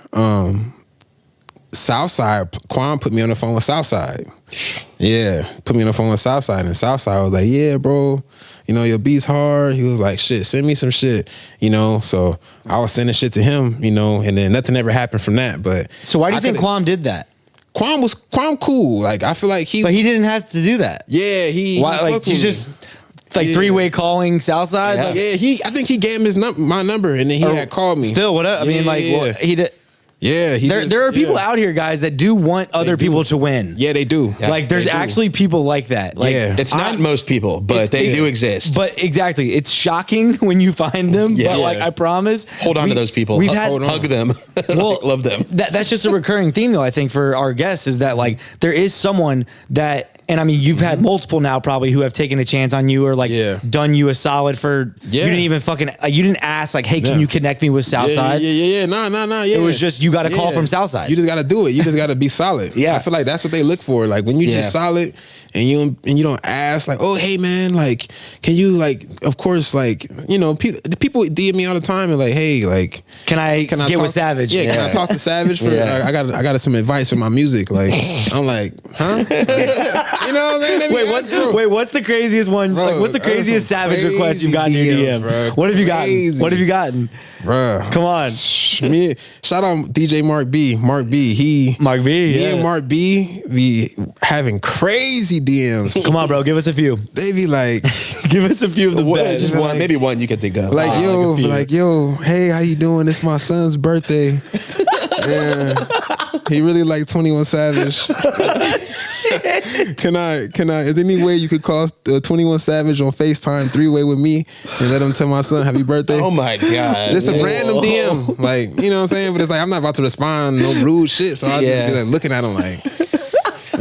Southside, Quam put me on the phone with Southside. Yeah, put me on the phone with Southside. And Southside was like, yeah, bro, you know, your beat's hard. He was like, shit, send me some shit, you know? So I was sending shit to him, you know, and then nothing ever happened from that. But so why do you think Quam did that? Quam cool. Like, I feel like But he didn't have to do that. Yeah, Why, like, he's just like three-way calling Southside? Yeah, Like, I think he gave him my number, and then he had called me. Still, what? I mean, like, well, he did. Yeah, there are people out here, guys, that do want other people to win. Yeah, they do. Yeah, like, there's actually people like that. Like, it's not most people, but they do exist. But exactly, it's shocking when you find them. But like, I promise, hold on to those people. We've hug them. Well, love them. That's just a recurring theme, though. I think for our guests is that like there is someone that. And I mean, you've had multiple now probably who have taken a chance on you or like done you a solid for, you didn't even fucking, you didn't ask like, hey, can you connect me with Southside? Yeah. No. Yeah. It was just, you got a call from Southside. You just got to do it. You just got to be solid. Yeah. I feel like that's what they look for. Like when you just solid and you don't ask like, oh, hey man, like, can you like, of course, like, you know, people DM me all the time and like, hey, like, can I get with Savage? Yeah. Can I talk to Savage for, I got some advice for my music. Like, I'm like, huh? You know what I'm saying? What's the craziest one? Bro, like, what's the craziest Savage request you've gotten in your DM? Bro. What have you gotten? What have you gotten? Bro. Come on. Shout out DJ Mark B. Me and Mark B be having crazy DMs. Come on, bro. Give us a few. They be like, give us a few of the best. Just one, maybe one you can think of. Like, yo, hey, how you doing? It's my son's birthday. Yeah. He really like 21 Savage. Shit. Can I, is there any way you could call 21 Savage on FaceTime 3-way with me and let him tell my son happy birthday? Oh my God. Just a random DM. Like, you know what I'm saying? But it's like, I'm not about to respond, no rude shit. So I just be like looking at him like,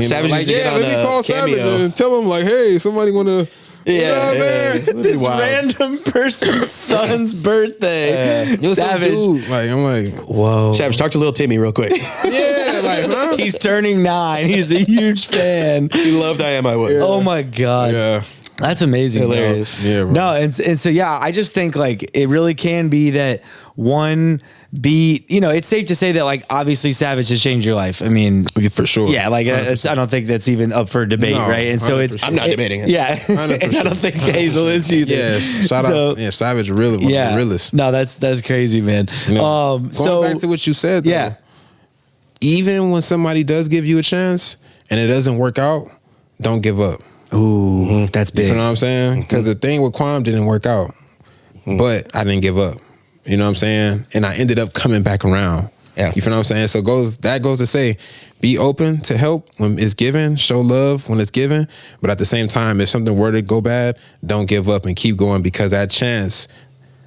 Savage like, let me call Savage and tell him like, hey, somebody want to, this random person's son's birthday. Savage. Dude, like, I'm like, whoa. Savage, talk to little Timmy real quick. Yeah, like, huh? He's turning 9. He's a huge fan. He loved I Am I Was. Oh my God. Yeah. That's amazing. Hilarious. Bro. Yeah, bro. No, and so yeah, I just think like it really can be that one beat, you know, it's safe to say that like obviously Savage has changed your life. I mean, for sure. Yeah, like I don't think that's even up for debate, right? And so it's I'm not debating it. Yeah. And I don't think Hazel is either. Yeah, shout out. Yeah, Savage really one of the realest. No, that's crazy, man. You know, going back to what you said though, yeah. Even when somebody does give you a chance and it doesn't work out, don't give up. Ooh, that's big. You know what I'm saying? Because the thing with Quam didn't work out, but I didn't give up. You know what I'm saying? And I ended up coming back around. Yeah. You feel what I'm saying? So that goes to say, be open to help when it's given, show love when it's given, but at the same time, if something were to go bad, don't give up and keep going because that chance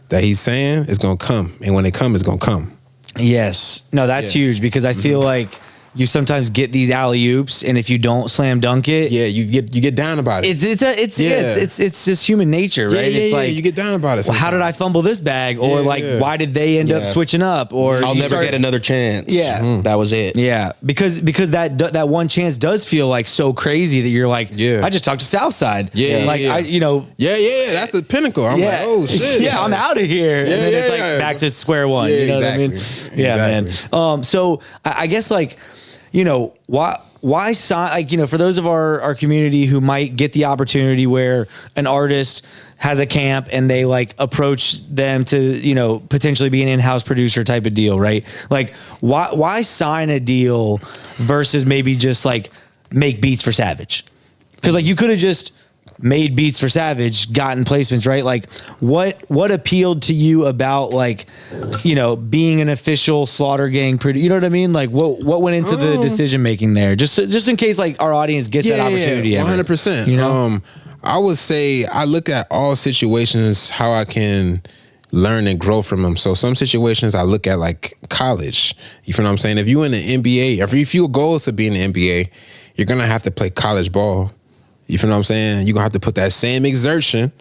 that he's saying is going to come. And when it comes, it's going to come. Yes. No, that's huge because I feel like you sometimes get these alley-oops, and if you don't slam dunk it, you get down about it. It's just human nature, right? It's like you get down about it. Well, how did I fumble this bag, or why did they end up switching up, or I'll never get another chance. Yeah, that was it. Yeah, because that one chance does feel like so crazy that you're like, I just talked to Southside. That's the pinnacle. I'm like, oh shit, I'm out of here, and then it's like back to square one. You know what I mean? Yeah, man. So I guess like, you know, why sign, like, you know, for those of our community who might get the opportunity where an artist has a camp and they like approach them to, you know, potentially be an in-house producer type of deal, right? Like why sign a deal versus maybe just like make beats for Savage? Because like you could have just made beats for Savage, gotten placements, right? Like what appealed to you about like, you know, being an official Slaughter Gang producer? You know what I mean? Like what went into the decision making there? Just in case like our audience gets that opportunity. 100%. You know? I would say I look at all situations how I can learn and grow from them. So some situations I look at like college. You feel what I'm saying? If you in the NBA, if your goal is to be in the NBA, you're gonna have to play college ball. You feel what I'm saying? You're gonna have to put that same exertion,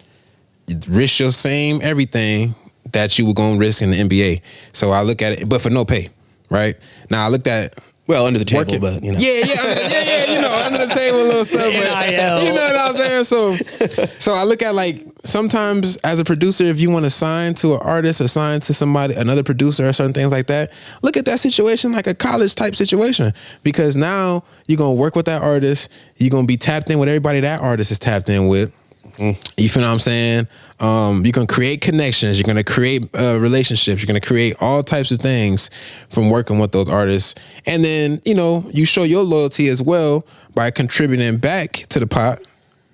risk your same everything that you were gonna risk in the NBA. So I look at it, but for no pay, right? Now I looked at under the table, but you know. Yeah, you know, under the table little stuff. But, you know what I'm saying? So I look at like sometimes as a producer, if you want to sign to an artist or sign to somebody, another producer or certain things like that, look at that situation like a college type situation, because now you're gonna work with that artist, you're gonna be tapped in with everybody that artist is tapped in with. You feel what I'm saying? You're gonna create connections. You're gonna create relationships. You're gonna create all types of things from working with those artists. And then, you know, you show your loyalty as well by contributing back to the pot.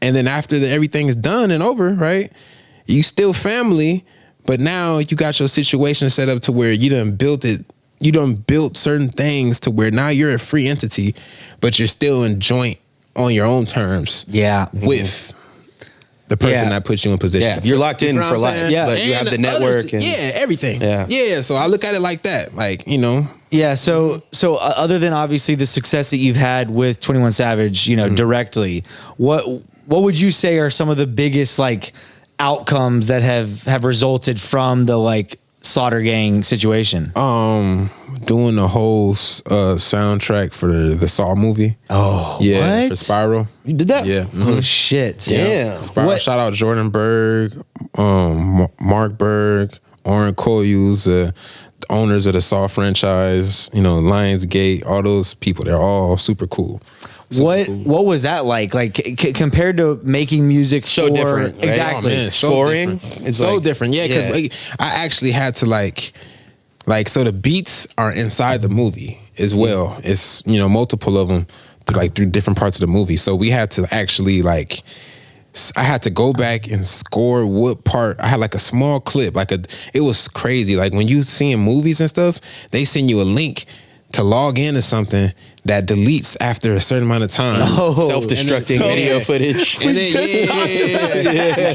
And then after everything is done and over, right? You still family, but now you got your situation set up to where you done built it. You done built certain things to where now you're a free entity, but you're still in joint on your own terms. Yeah. With the person that puts you in position. Yeah, you're locked in for life. Yeah. But you have the network. Everything. Yeah. So I look at it like that. Like, you know. Yeah. So other than obviously the success that you've had with 21 Savage, you know, directly, what would you say are some of the biggest like outcomes that have resulted from the like Slaughter Gang situation? Doing the whole soundtrack for the Saw movie. Oh, yeah, what? for Spiral. You did that? Yeah. Oh shit. Yeah. Spiral. What? Shout out Jordan Berg, Mark Berg, Oren Koyus, the owners of the Saw franchise, you know, Lionsgate, all those people. They're all super cool. What was that like? Like compared to making music, So different, right? Exactly. Oh, man, so Scoring, different. it's so like- different. Yeah, because yeah. I actually had to like so the beats are inside the movie as well. It's, you know, multiple of them through different parts of the movie. So we had to actually like, I had to go back and score what part. I had like a small clip, it was crazy. Like when you seeing movies and stuff, they send you a link to log into something that deletes after a certain amount of time. Self-destructing video footage. And then, you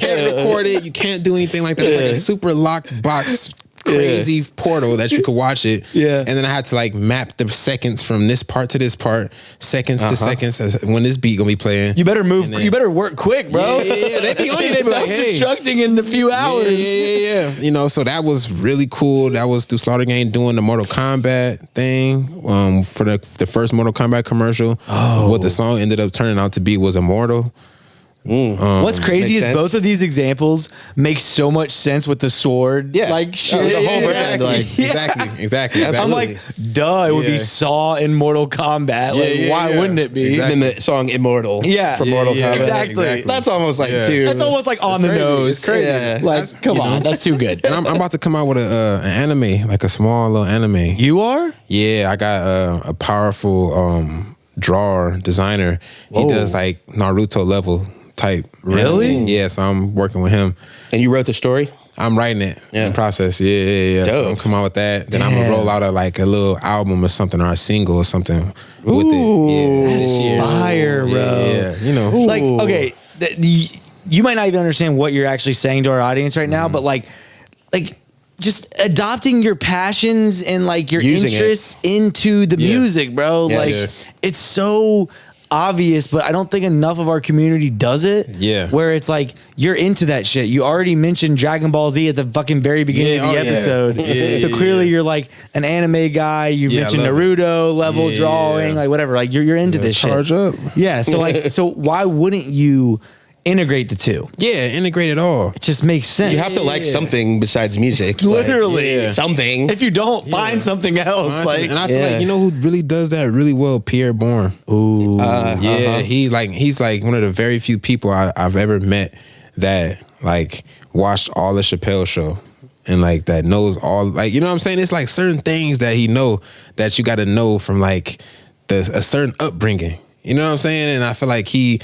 can't record it. You can't do anything like that. It's like a super locked box, crazy portal that you could watch it. Yeah. And then I had to like map the seconds from this part to this part, seconds to seconds, as when this beat gonna be playing. You better move. Then- You better work quick, bro. Yeah. They be on you. They be like, hey. Self-destructing in a few hours. Yeah. You know, so that was really cool. That was through Slaughter Gang doing the Mortal Kombat thing for the first Mortal Kombat commercial. What the song ended up turning out to be was Immortal. What's crazy is sense. both of these examples make so much sense with the sword, like shit. the whole brand, like- Exactly. I'm like, duh, it would be Saw in Mortal Kombat. Like, why wouldn't it be? Exactly. And then the song Immortal from Mortal Kombat. Exactly. That's almost like too. That's almost like on the crazy. nose. It's crazy. Yeah. Like, come on, that's too good. And I'm about to come out with an anime, like a small little anime. You are? Yeah, I got a powerful drawer designer. He does like Naruto level type. Really? anime. Yeah, so I'm working with him. And you wrote the story? I'm writing it in process. Yeah. Dope. So I'm come out with that. Then I'm gonna roll out a little album or something, or a single or something with it. Yeah, this year. Fire, bro. Yeah. You know, Like, okay, you might not even understand what you're actually saying to our audience right now, but like just adopting your passions and like your Using interests into the music, bro. Yeah. Like, it's so obvious, but I don't think enough of our community does it. Yeah. Where it's like, you're into that shit. You already mentioned Dragon Ball Z at the fucking very beginning of the episode. So clearly you're like an anime guy. You mentioned love Naruto level drawing, like whatever. Like you're into this charge shit. up. Yeah. So like, so why wouldn't you integrate the two? Yeah, integrate it all. It just makes sense. You have to like something besides music. Literally. Like, something. If you don't, find something else. Like, And I feel like, you know who really does that really well? Pierre Bourne. ooh. He's like one of the very few people I've ever met that like watched all the Chappelle show and like that knows all, like, you know what I'm saying? It's like certain things that he know that you got to know from like a certain upbringing. You know what I'm saying? And I feel like he's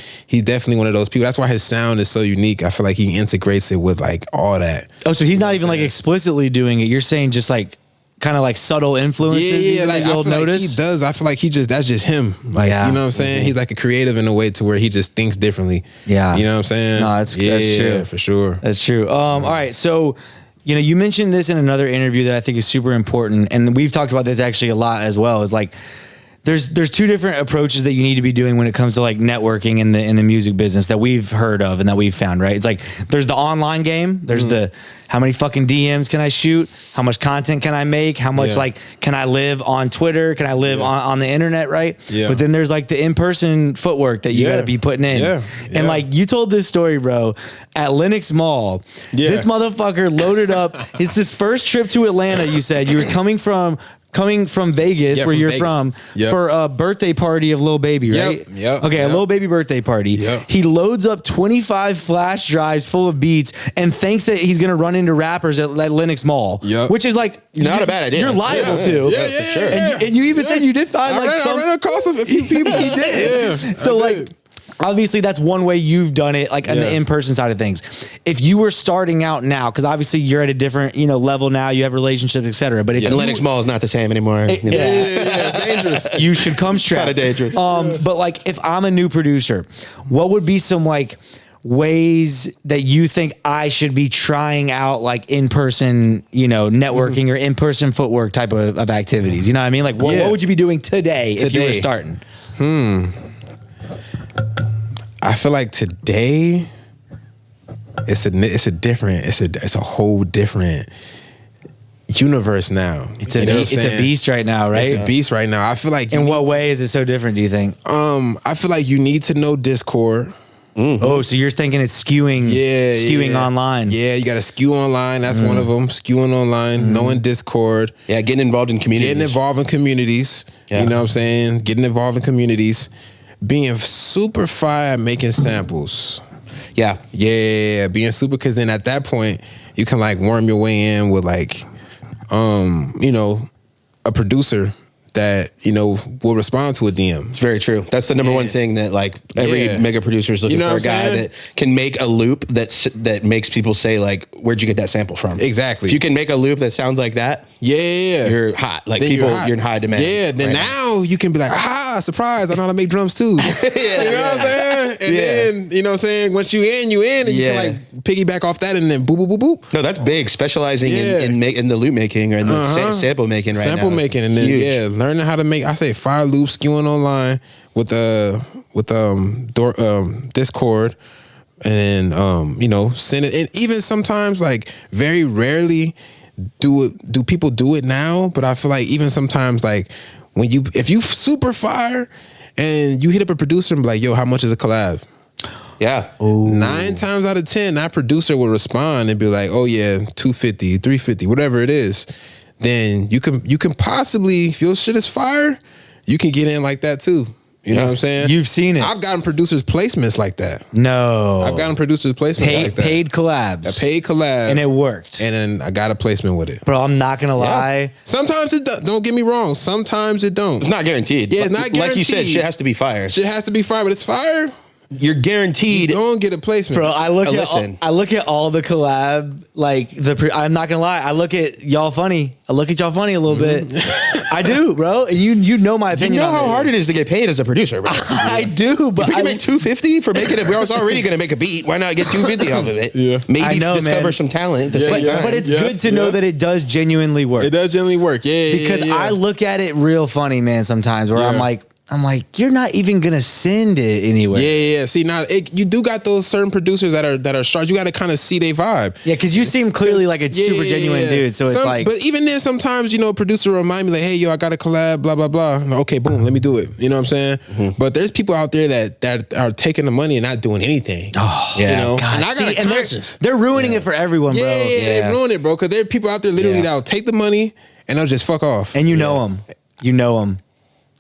definitely one of those people. That's why his sound is so unique. I feel like he integrates it with like all that. Oh, so he's not even like explicitly doing it. You're saying just like kind of like subtle influences. Yeah, like you'll notice. Like he does. I feel like that's just him. Like, you know what I'm saying? He's like a creative in a way to where he just thinks differently. Yeah. You know what I'm saying? No, that's true. For sure. That's true. All right. So, you mentioned this in another interview that I think is super important. And we've talked about this actually a lot as well, is like, there's two different approaches that you need to be doing when it comes to like networking in the music business that we've heard of and that we've found, right? It's like there's the online game, there's the how many fucking DMs can I shoot, how much content can I make, how much like can I live on Twitter, can I live on the internet, right? Yeah. But then there's like the in-person footwork that you got to be putting in. Yeah. And like you told this story, bro, at Lenox Mall. This motherfucker loaded up. It's his first trip to Atlanta. You said you were coming from Vegas, where you're from, for a birthday party of Lil Baby, right? Okay, a Lil Baby birthday party. He loads up 25 flash drives full of beats and thinks that he's going to run into rappers at Lenox Mall, which is like not a bad idea. You're liable to. Yeah, for sure. And you even said you did find I ran across a few people. You did. Yeah, so like, obviously that's one way you've done it, like on the in-person side of things. If you were starting out now, because obviously you're at a different, level now, you have relationships, etc. But if Lenox Mall is not the same anymore. Dangerous. You should come strapped. Kind of dangerous. But like, if I'm a new producer, what would be some like ways that you think I should be trying out, like in-person, networking or in-person footwork type of activities? You know what I mean? Like, what would you be doing today if you were starting? I feel like today it's a whole different universe now. It's a beast right now, right? It's a beast right now. I feel like in what way is it so different, do you think? I feel like you need to know Discord. Oh, so you're thinking it's skewing online. Yeah, you got to skew online. That's one of them. Skewing online, knowing Discord. Yeah, getting involved in communities. You know what I'm saying? Getting involved in communities. Being super fire at making samples. Yeah, being super, because then at that point you can like worm your way in with like, a producer that will respond to a DM. It's very true. That's the number one thing that like every mega producer is looking for, a guy that can make a loop that makes people say like, "Where'd you get that sample from?" Exactly. If you can make a loop that sounds like that, you're hot. Like then you're in high demand. Yeah. Then now you can be like, surprise! I know how to make drums too. You know what I'm saying? And then you know what I'm saying. Once you in, and you can like piggyback off that, and then boop boop boop boop. No, that's big. Specializing in the loop making or in the sample making right now. Sample making, and then learning how to make, I say, fire loops, skewing online with Discord, and send it. And even sometimes, like very rarely, do people do it now? But I feel like even sometimes, like if you super fire and you hit up a producer and be like, "Yo, how much is a collab?" Yeah. Ooh. 9 times out of 10, that producer will respond and be like, "Oh yeah, 250, 350, whatever it is." Then you can possibly, if your shit is fire, you can get in like that too. You know what I'm saying? You've seen it. I've gotten producers placements like that. No. I've gotten producers placements like that. Paid collabs. A paid collab. And it worked. And then I got a placement with it. Bro, I'm not going to lie. Sometimes it don't get me wrong. Sometimes it don't. It's not guaranteed. Yeah, it's not guaranteed. Like you said, shit has to be fire. Shit has to be fire, but it's fire. You're guaranteed. You don't get a placement. Bro, I look at all the collab, like I'm not gonna lie, I look at y'all funny. I look at y'all funny a little bit. I do, bro. And you know my opinion. You know how hard it is to get paid as a producer, bro. I do, but if we can make $250 for making it, we was already gonna make a beat. Why not get $250 off of it? Yeah. Maybe discover some talent at the same time. But it's good to know that it does genuinely work. It does genuinely work. Yeah. Because I look at it real funny, man, sometimes where I'm like, you're not even gonna send it anywhere. Yeah. See, now you do got those certain producers that are sharp. You got to kind of see their vibe. Yeah, because you seem clearly like a super genuine dude. So it's like, but even then, sometimes a producer will remind me like, "Hey, yo, I got a collab, blah blah blah." Like, okay, boom, let me do it. You know what I'm saying? Mm-hmm. But there's people out there that are taking the money and not doing anything. Oh, yeah. God. And I got a conscience. They're ruining it for everyone, bro. Yeah, they ruin it, bro. Because there are people out there literally that'll take the money and they'll just fuck off. And you know them. You know them.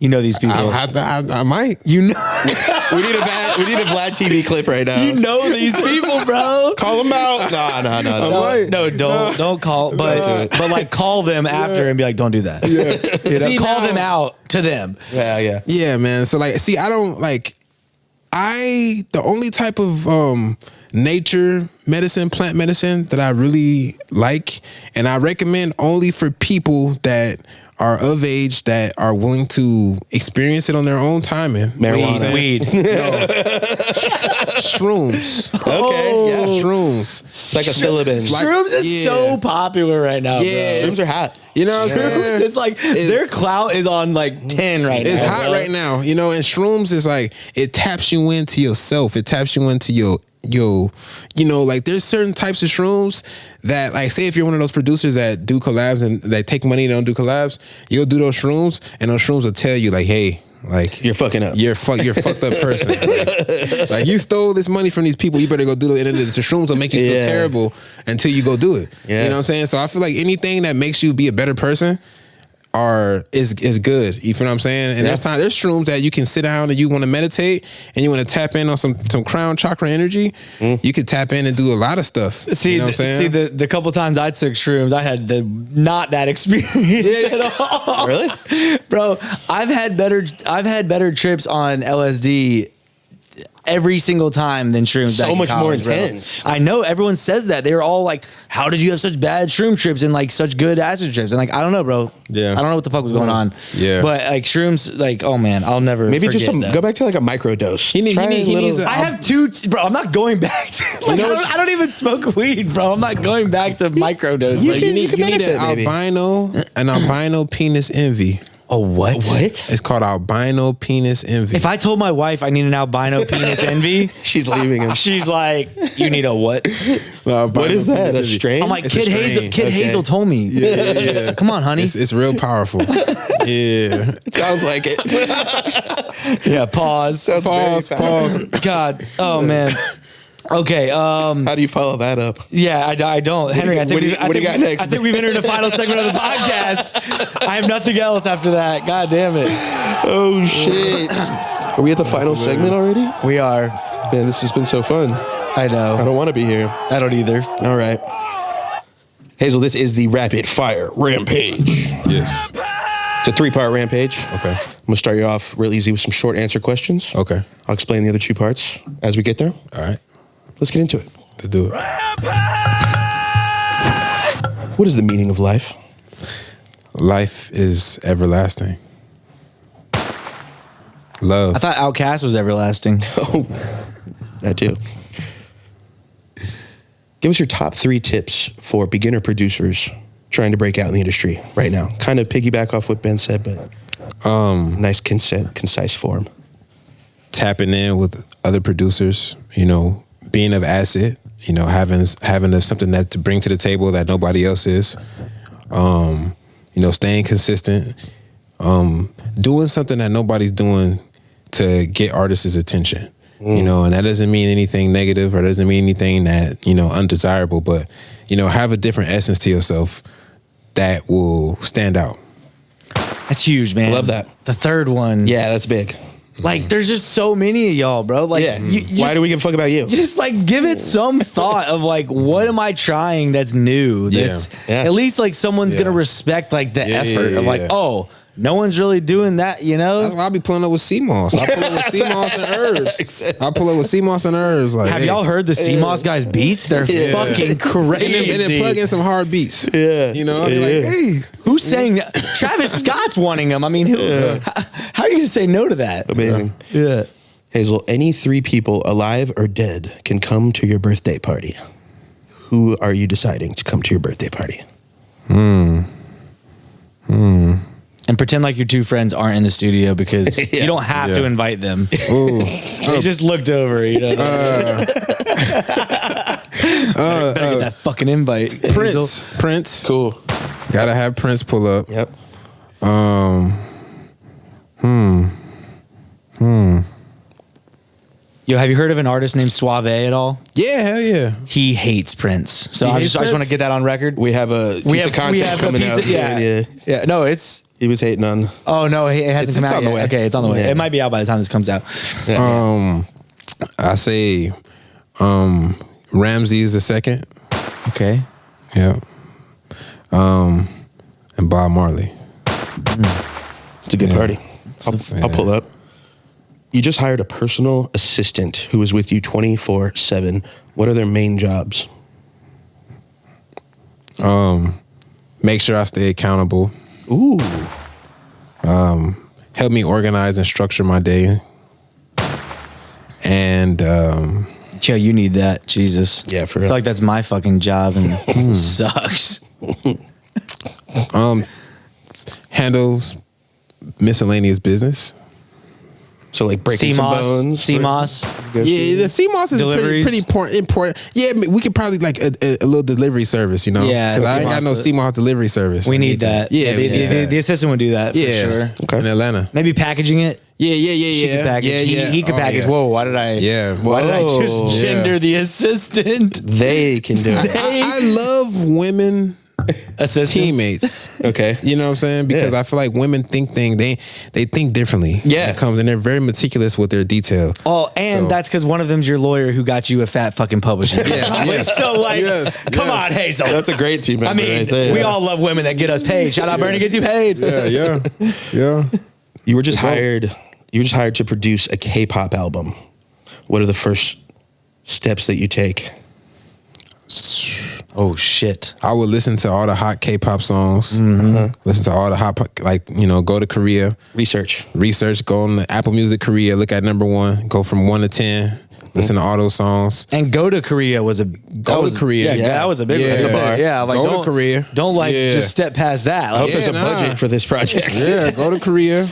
You know these people. I might. You know. We need a Vlad TV clip right now. You know these people, bro. Call them out. No. Don't call. But like call them after and be like, don't do that. Yeah. You know, call them out to them. Yeah. Yeah, man. So like, see, I don't like. The only type of nature medicine, plant medicine that I really like, and I recommend only for people that are of age that are willing to experience it on their own timing. Marijuana. Weed. Shrooms. Okay, yeah. Shrooms. Psilocybin. Shrooms is so popular right now, Yeah, bro. Shrooms are hot. You know what I'm saying? Shrooms is like, their clout is on like 10 right now. It's hot bro. right now, you know, and shrooms is like, it taps you into yourself. It taps you into your, you know, like there's certain types of shrooms that, like, say if you're one of those producers that do collabs and that take money and don't do collabs, you'll do those shrooms and those shrooms will tell you like, hey, like you're fucking up. You're fucked up person. Like you stole this money from these people. You better go do it. And the shrooms will make you feel terrible until you go do it. Yeah. You know what I'm saying? So I feel like anything that makes you be a better person is good. You feel what I'm saying? And there's shrooms that you can sit down and you want to meditate and you want to tap in on some crown chakra energy. You could tap in and do a lot of stuff. See, you know what I'm saying? see the couple times I took shrooms, I had not that experience at all. Really? Bro, I've had better trips on LSD every single time than shrooms. So back in much more college, intense. Bro. I know everyone says that. They're all like, how did you have such bad shroom trips and like such good acid trips? And like, I don't know, bro. Yeah. I don't know what the fuck was going on. Yeah. But like shrooms, like, oh man, I'll never Maybe forget just that. go back to like a micro dose. He needs I have two, bro. I'm not going back to. Like, I don't even smoke weed, bro. I'm not going back to microdose. You Like, can- you need an albino penis envy. oh, what? What? It's called albino penis envy. If I told my wife I need an albino penis envy, She's leaving him. she's like, "You need a what?" What is that? A strain? I'm like, It's a Kid Hazel. strain. Kid Okay. Hazel told me. Yeah. Come on, honey. It's real powerful. Yeah. Sounds like it. Yeah. Pause. Sounds very fast. God. Oh man. Okay. How do you follow that up? Yeah, I don't. Henry, I think what do you got next? I think we've entered the final segment of the podcast. I have nothing else after that. God damn it. Oh shit! Are we at the final segment already? We are. Man, this has been so fun. I know. I don't want to be here. I don't either. All right, Hazel. This is the rapid fire rampage. Yes. It's a 3-part rampage. Okay. I'm gonna start you off real easy with some short answer questions. Okay. I'll explain the other 2 parts as we get there. All right. Let's get into it. Let's do it. What is the meaning of life? Life is everlasting. Love. I thought Outcast was everlasting. Oh, that too. Give us your top 3 tips for beginner producers trying to break out in the industry right now. Kind of piggyback off what Ben said, but nice, concise form. Tapping in with other producers, being of asset, having something that to bring to the table that nobody else is. Staying consistent, doing something that nobody's doing to get artists' attention. And that doesn't mean anything negative or doesn't mean anything that, undesirable, but, have a different essence to yourself that will stand out. That's huge, man. Love that. The third one. Yeah, that's big. Like, there's just so many of y'all, bro. Like, Yeah. Why do we give a fuck about you? Just like give it some thought of like, what am I trying that's new? That's Yeah. at least like someone's gonna respect like the effort of like, oh, no one's really doing that, That's why I'll be pulling up with Seamoss. I pull up with Seamoss and herbs. I pull up with Seamoss and herbs. Like, Have y'all heard the Seamoss guys beats? They're fucking crazy. And then plug in some hard beats. Yeah. I'll be like, hey. Who's saying Travis Scott's wanting them? I mean, how are you gonna say no to that? Amazing. Yeah. Hazel, any 3 people, alive or dead, can come to your birthday party. Who are you deciding to come to your birthday party? And pretend like your 2 friends aren't in the studio because you don't have to invite them. Ooh. They just looked over, Better get that fucking invite. Hazel. Prince. Cool. Gotta have Prince pull up. Yep. Yo, have you heard of an artist named SwaVay at all? Yeah, hell yeah. He hates Prince. So I hates just want to Prince? get that on record. We have a piece of content coming out soon. yeah. No, it's He was hating on. Oh no, it hasn't come It's out on the yet. way. Okay, it's on the way. Yeah. It might be out by the time this comes out. I say Ramsey is the second. Okay. Yeah. And Bob Marley. It's a good party. I'll pull up. You just hired a personal assistant who is with you 24/7. What are their main jobs? Make sure I stay accountable. Ooh. Help me organize and structure my day. And Yo, you need that, Jesus. Yeah, for I real. feel like that's my fucking job and it sucks. handles miscellaneous business. So like breaking some bones. Seamoss. Yeah, the Seamoss is Deliveries. pretty important. Yeah, we could probably like a little delivery service, you know? Yeah, because I ain't got no Seamoss. Seamoss delivery service. We need that. Yeah, the assistant would do that for sure. Okay. In Atlanta. Maybe packaging it. Yeah. She could package. He could package. Yeah. Whoa, why did I? Yeah. Why did I Whoa. just gender the assistant? They can do it. I love women Assistants. teammates. Okay. You know what I'm saying? Because Yeah. I feel like women think they think differently. Yeah. When it comes, and they're very meticulous with their detail. Oh, and So- that's because one of them's your lawyer who got you a fat fucking publishing. Yeah, yes. So like, Yes, come yes. on, Hazel. That's a great team member I mean, right there. we all love women that get us paid. Shout out, Bernie gets you paid. Yeah. You were just hired. You were just hired to produce a K-pop album. What are the first steps that you take? Oh shit. I would listen to all the hot K-pop songs. Mm-hmm. Listen to all the hot, go to Korea, Research. go on the Apple Music Korea, look at number 1, go from 1 to 10, listen to all those songs. And go to Korea was a Go to Korea. Yeah, that was a big Yeah. one. That's a bar. Yeah, like Go to don't, Korea. Don't Yeah. just step past that. I Like, hope there's a nah. budget for this project. Yeah, go to Korea.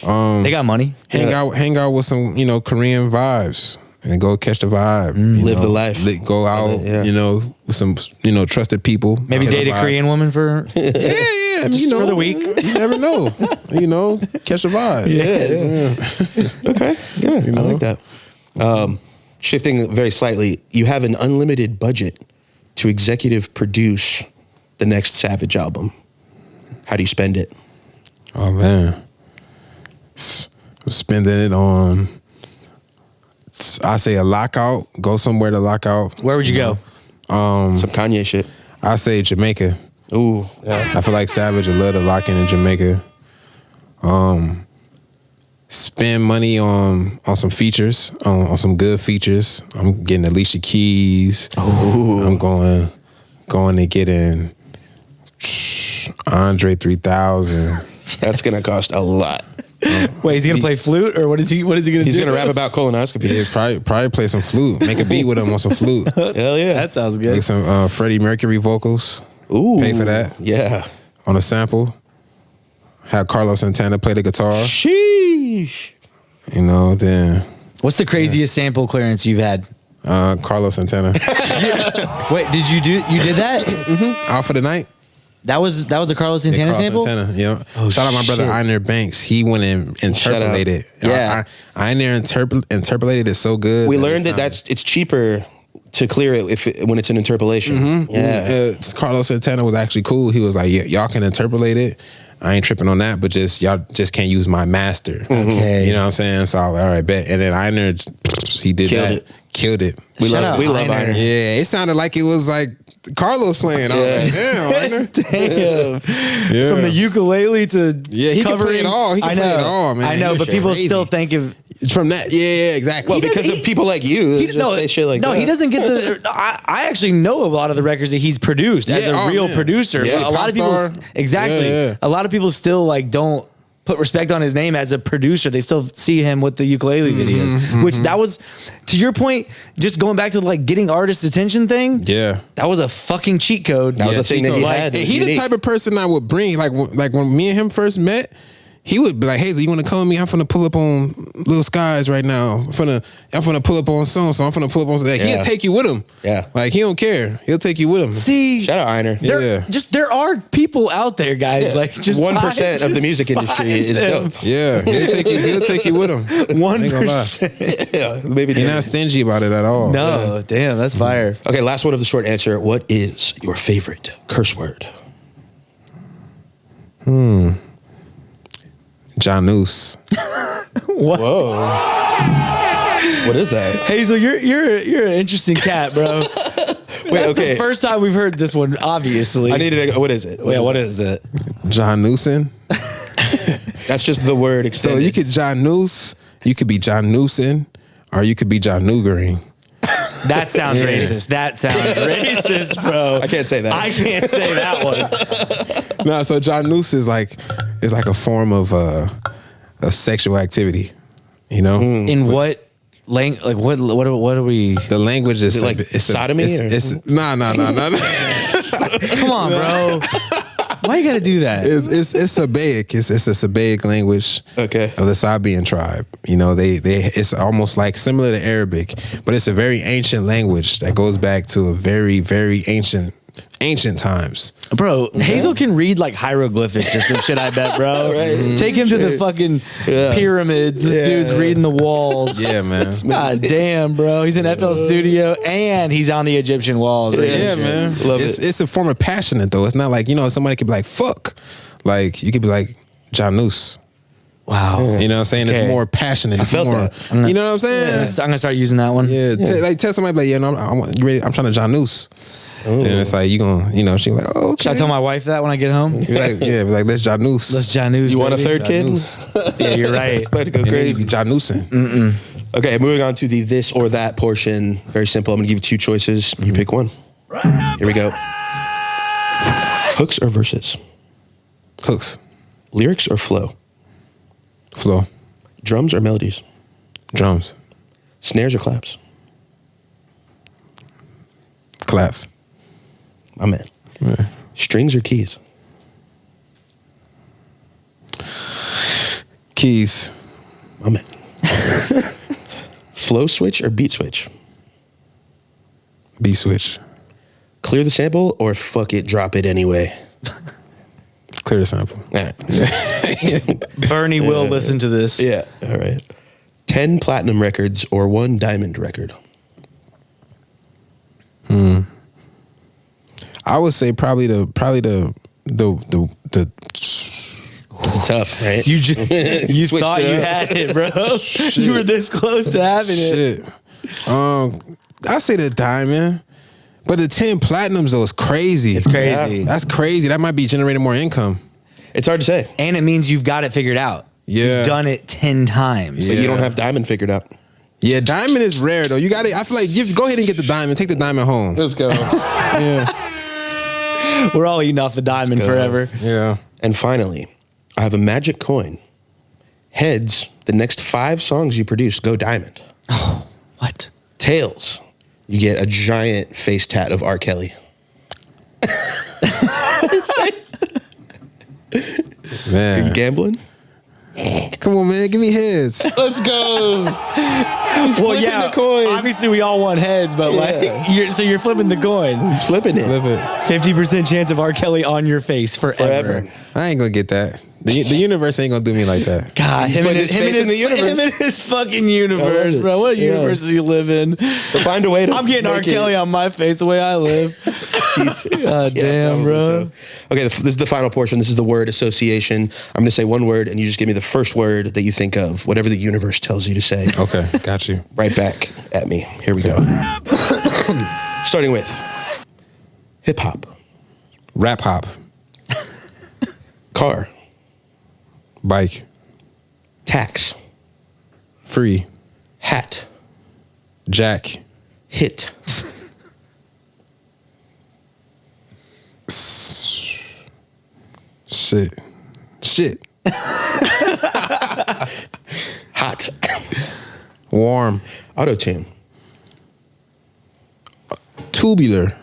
they got money. Hang out with some, Korean vibes. And go catch the vibe. Live the life. Go out, Yeah. with some, trusted people. Maybe Catch date the a vibe. Korean woman for Yeah. I mean, Just for the week. You never know. Catch the vibe. Yes. Okay. Yeah, I like that. Shifting very slightly, you have an unlimited budget to executive produce the next Savage album. How do you spend it? Oh man, I'm spending it on. I say a lockout. Go somewhere to lock out. where would you go? Some Kanye shit. I say Jamaica. Ooh. Yeah. I feel like Savage would love to lock in Jamaica. Spend money on some features, on some good features. I'm getting Alicia Keys. Ooh. I'm going to get in Andre 3000. That's gonna cost a lot. Wait, is he gonna play flute or what is he gonna do? He's gonna rap about Yeah, colonoscopies. probably play some flute. Make a beat with him on some flute. Hell yeah. That sounds good. Make some Freddie Mercury vocals. Ooh. Pay for that. Yeah. On a sample. Have Carlos Santana play the guitar. Sheesh. Then What's the craziest sample clearance you've had? Carlos Santana. Wait, you did that? Out for the night. That was a Carlos Santana Carlos sample? Santana, yeah. Oh, Shout out my brother shit. Einer Banks. He went and interpolated. Yeah. Einer interpolated it so good. We that learned it that it's cheaper to clear it when it's an interpolation. Yeah. Carlos Santana was actually cool. He was like, y'all can interpolate it. I ain't tripping on that, but y'all just can't use my master. Okay. You know what I'm saying? So I was like, all right, bet. And then Einer, he did Killed that. it. Killed it. We Shout love out Einer. Einer. Yeah, it sounded like it was like Carlos playing. I was like, damn, Einer. Damn. Yeah. From the ukulele to Yeah, he can covering. play it all. He can I know. play it all, man. I know, He but was people crazy. still think of From that, yeah, exactly. Well, because of people like you that just say shit like that. no, he doesn't get the. I actually know a lot of the records that he's produced as Yeah, a oh, real man. producer. Yeah, but a lot of people, Popstar. exactly. Yeah. A lot of people still like don't put respect on his name as a producer. They still see him with the ukulele videos, which that was, to your point, just going back to like getting artist attention thing. Yeah. That was a fucking cheat code. That was a thing that he had. It Hey, was he the unique. type of person I would bring, like when me and him first met, he would be like, Hazel, you want to come with me? I'm finna pull up on Little Skies right now. I'm finna pull up on so I'm finna pull up on. Like, Yeah. He'll take you with him. Yeah. Like he don't care. He'll take you with him. See, Shout out Einer. there are people out there, guys. Like just 1% of the just music industry is find dope. Yeah, he'll take you with him. them. I ain't gonna lie. 1%. Yeah, maybe He's not stingy about it at all. No, damn, that's fire. Okay, last one of the short answer. What is your favorite curse word? Janus. What? Whoa. What is that? Hazel, you're an interesting cat, bro. Wait, okay. The first time we've heard this one, obviously. I needed to. What is it? What is it? Janusin. That's just the word extended. So you could Janus, you could be Janusin, or you could be Janugering. That sounds racist. That sounds racist, bro. I can't say that. I can't say that one. No, so Janus is like a form of sexual activity. You know? In what like what are we? The language is like sodomy? No. Come on, bro. Why you gotta do that? It's Sabaic. It's a Sabaic language of the Sabian tribe. You know, they it's almost like similar to Arabic, but it's a very ancient language that goes back to a very, very ancient times. Bro, Hazel can read like hieroglyphics or some shit, I bet, bro. Take him to the fucking pyramids. This dude's reading the walls. Yeah, man. God damn, bro. He's in FL Studio and he's on the Egyptian walls. Right? Yeah, man. Love it. It's a form of passionate though. It's not like, you know, somebody could be like, fuck. Like, you could be like, Janus. Wow. You know what I'm saying? Okay. It's more passionate. It's felt more, that. you know what I'm saying? I'm gonna start using that one. Yeah. Like, tell somebody, like, yeah, no, you ready? I'm trying to Janus. Then it's like, you gonna, you know, she's like, oh, okay. Should I tell my wife that when I get home? Be like, yeah, be like, let's Janus. Let's Janus. You want a third kid? Yeah, you're right. About to go And then you crazy. be Janusing. Okay, moving on to the this or that portion. Very simple. I'm gonna give you two choices. You pick one. Here we go. Hooks or verses? Hooks. Lyrics or flow? Flow. Drums or melodies? Drums. Snares or claps? Claps. My man. Yeah. Strings or keys? Keys. My man. Flow switch or beat switch? B switch. Clear the sample or fuck it, drop it anyway? Clear the sample. All right. Bernie will listen to this. Yeah. All right. 10 platinum records or 1 diamond record? I would say probably the It's tough, right? You you Switched thought it you up. had it, bro. You were this close to having it. shit. I say the diamond, but the 10 platinums though is crazy. It's crazy. That's crazy. That might be generating more income. It's hard to say. And it means you've got it figured out. Yeah. You've done it 10 times. But you don't have diamond figured out. Yeah, diamond is rare though. You got it. I feel like go ahead and get the diamond. Take the diamond home. Let's go. Yeah, We're all eating off the diamond go. forever. yeah. And finally, I have a magic coin. Heads, the next 5 songs you produce go diamond. What? Tails, you get a giant face tat of R. Kelly. Man, Gambling? come on, man. Give me heads. Let's go. He's Well, flipping yeah. the coin. Obviously, we all want heads, but like, you're flipping the coin. He's flipping it. Flip it. 50% chance of R. Kelly on your face forever. Forever. I ain't gonna get that. The universe ain't gonna do me like that. God, He's putting his faith in the universe. him and his fucking I universe, love it. bro. What Yeah. universe do you live in? So find a way to I'm getting R. make it- Kelly on my face the way I live. Jesus. God damn, probably bro. so. Okay, this is the final portion. This is the word association. I'm going to say one word, and you just give me the first word that you think of, whatever the universe tells you to say. Okay, got you. Right back at me. Here we go. Starting with hip hop, Rap hop, car, bike, tax, free, hat, jack, hit, shit, hot, warm, auto tune, tubular,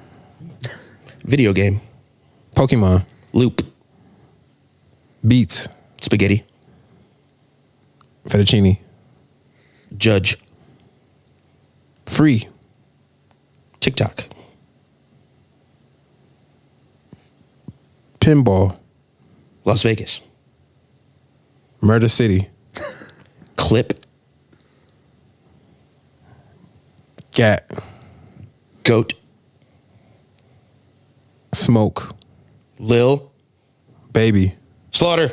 video game, Pokemon, loop, beats, spaghetti, fettuccine, judge, free, TikTok, pinball, Las Vegas, Murder City, clip, gat, goat, smoke, Lil, baby, Slaughter,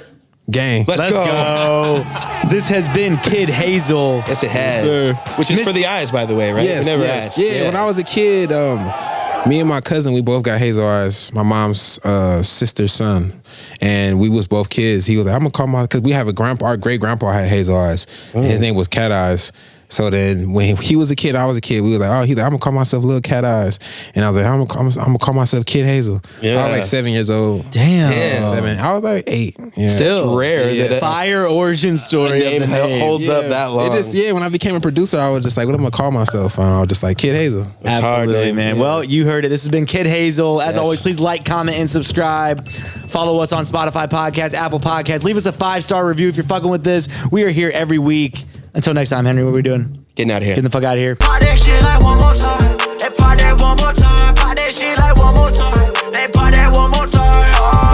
Gang. Let's go. This has been Kid Hazel. Yes, it has. Which is for the eyes, by the way, right? Yes, We never yes. asked. Yeah, when I was a kid, me and my cousin, we both got hazel eyes. My mom's sister's son. And we was both kids. He was like, I'm gonna call because we have a grandpa, our great grandpa had hazel eyes. And his name was Cat Eyes. So then when he was a kid, I was a kid. We was like, oh, he's like, I'm gonna call myself Little Cat Eyes. And I was like, I'm gonna call myself Kid Hazel. Yeah. I was like 7 years old. Damn. 7. I was like 8. Yeah. Still It's rare that fire origin story name of the name. holds up that long. It just, when I became a producer, I was just like, what am I gonna call myself? And I was just like, Kid Hazel. It's hard, Absolutely, man. Yeah. Well, you heard it. This has been Kid Hazel. As Yes. always, please like, comment, and subscribe. Follow us on Spotify Podcasts, Apple Podcasts. Leave us a 5-star review if you're fucking with this. We are here every week. Until next time, Henry, what are we doing? Getting out of here. Getting the fuck out of here. Pop that shit like one more time. They pop that one more time. Pop that shit like one more time. They pop that one more time.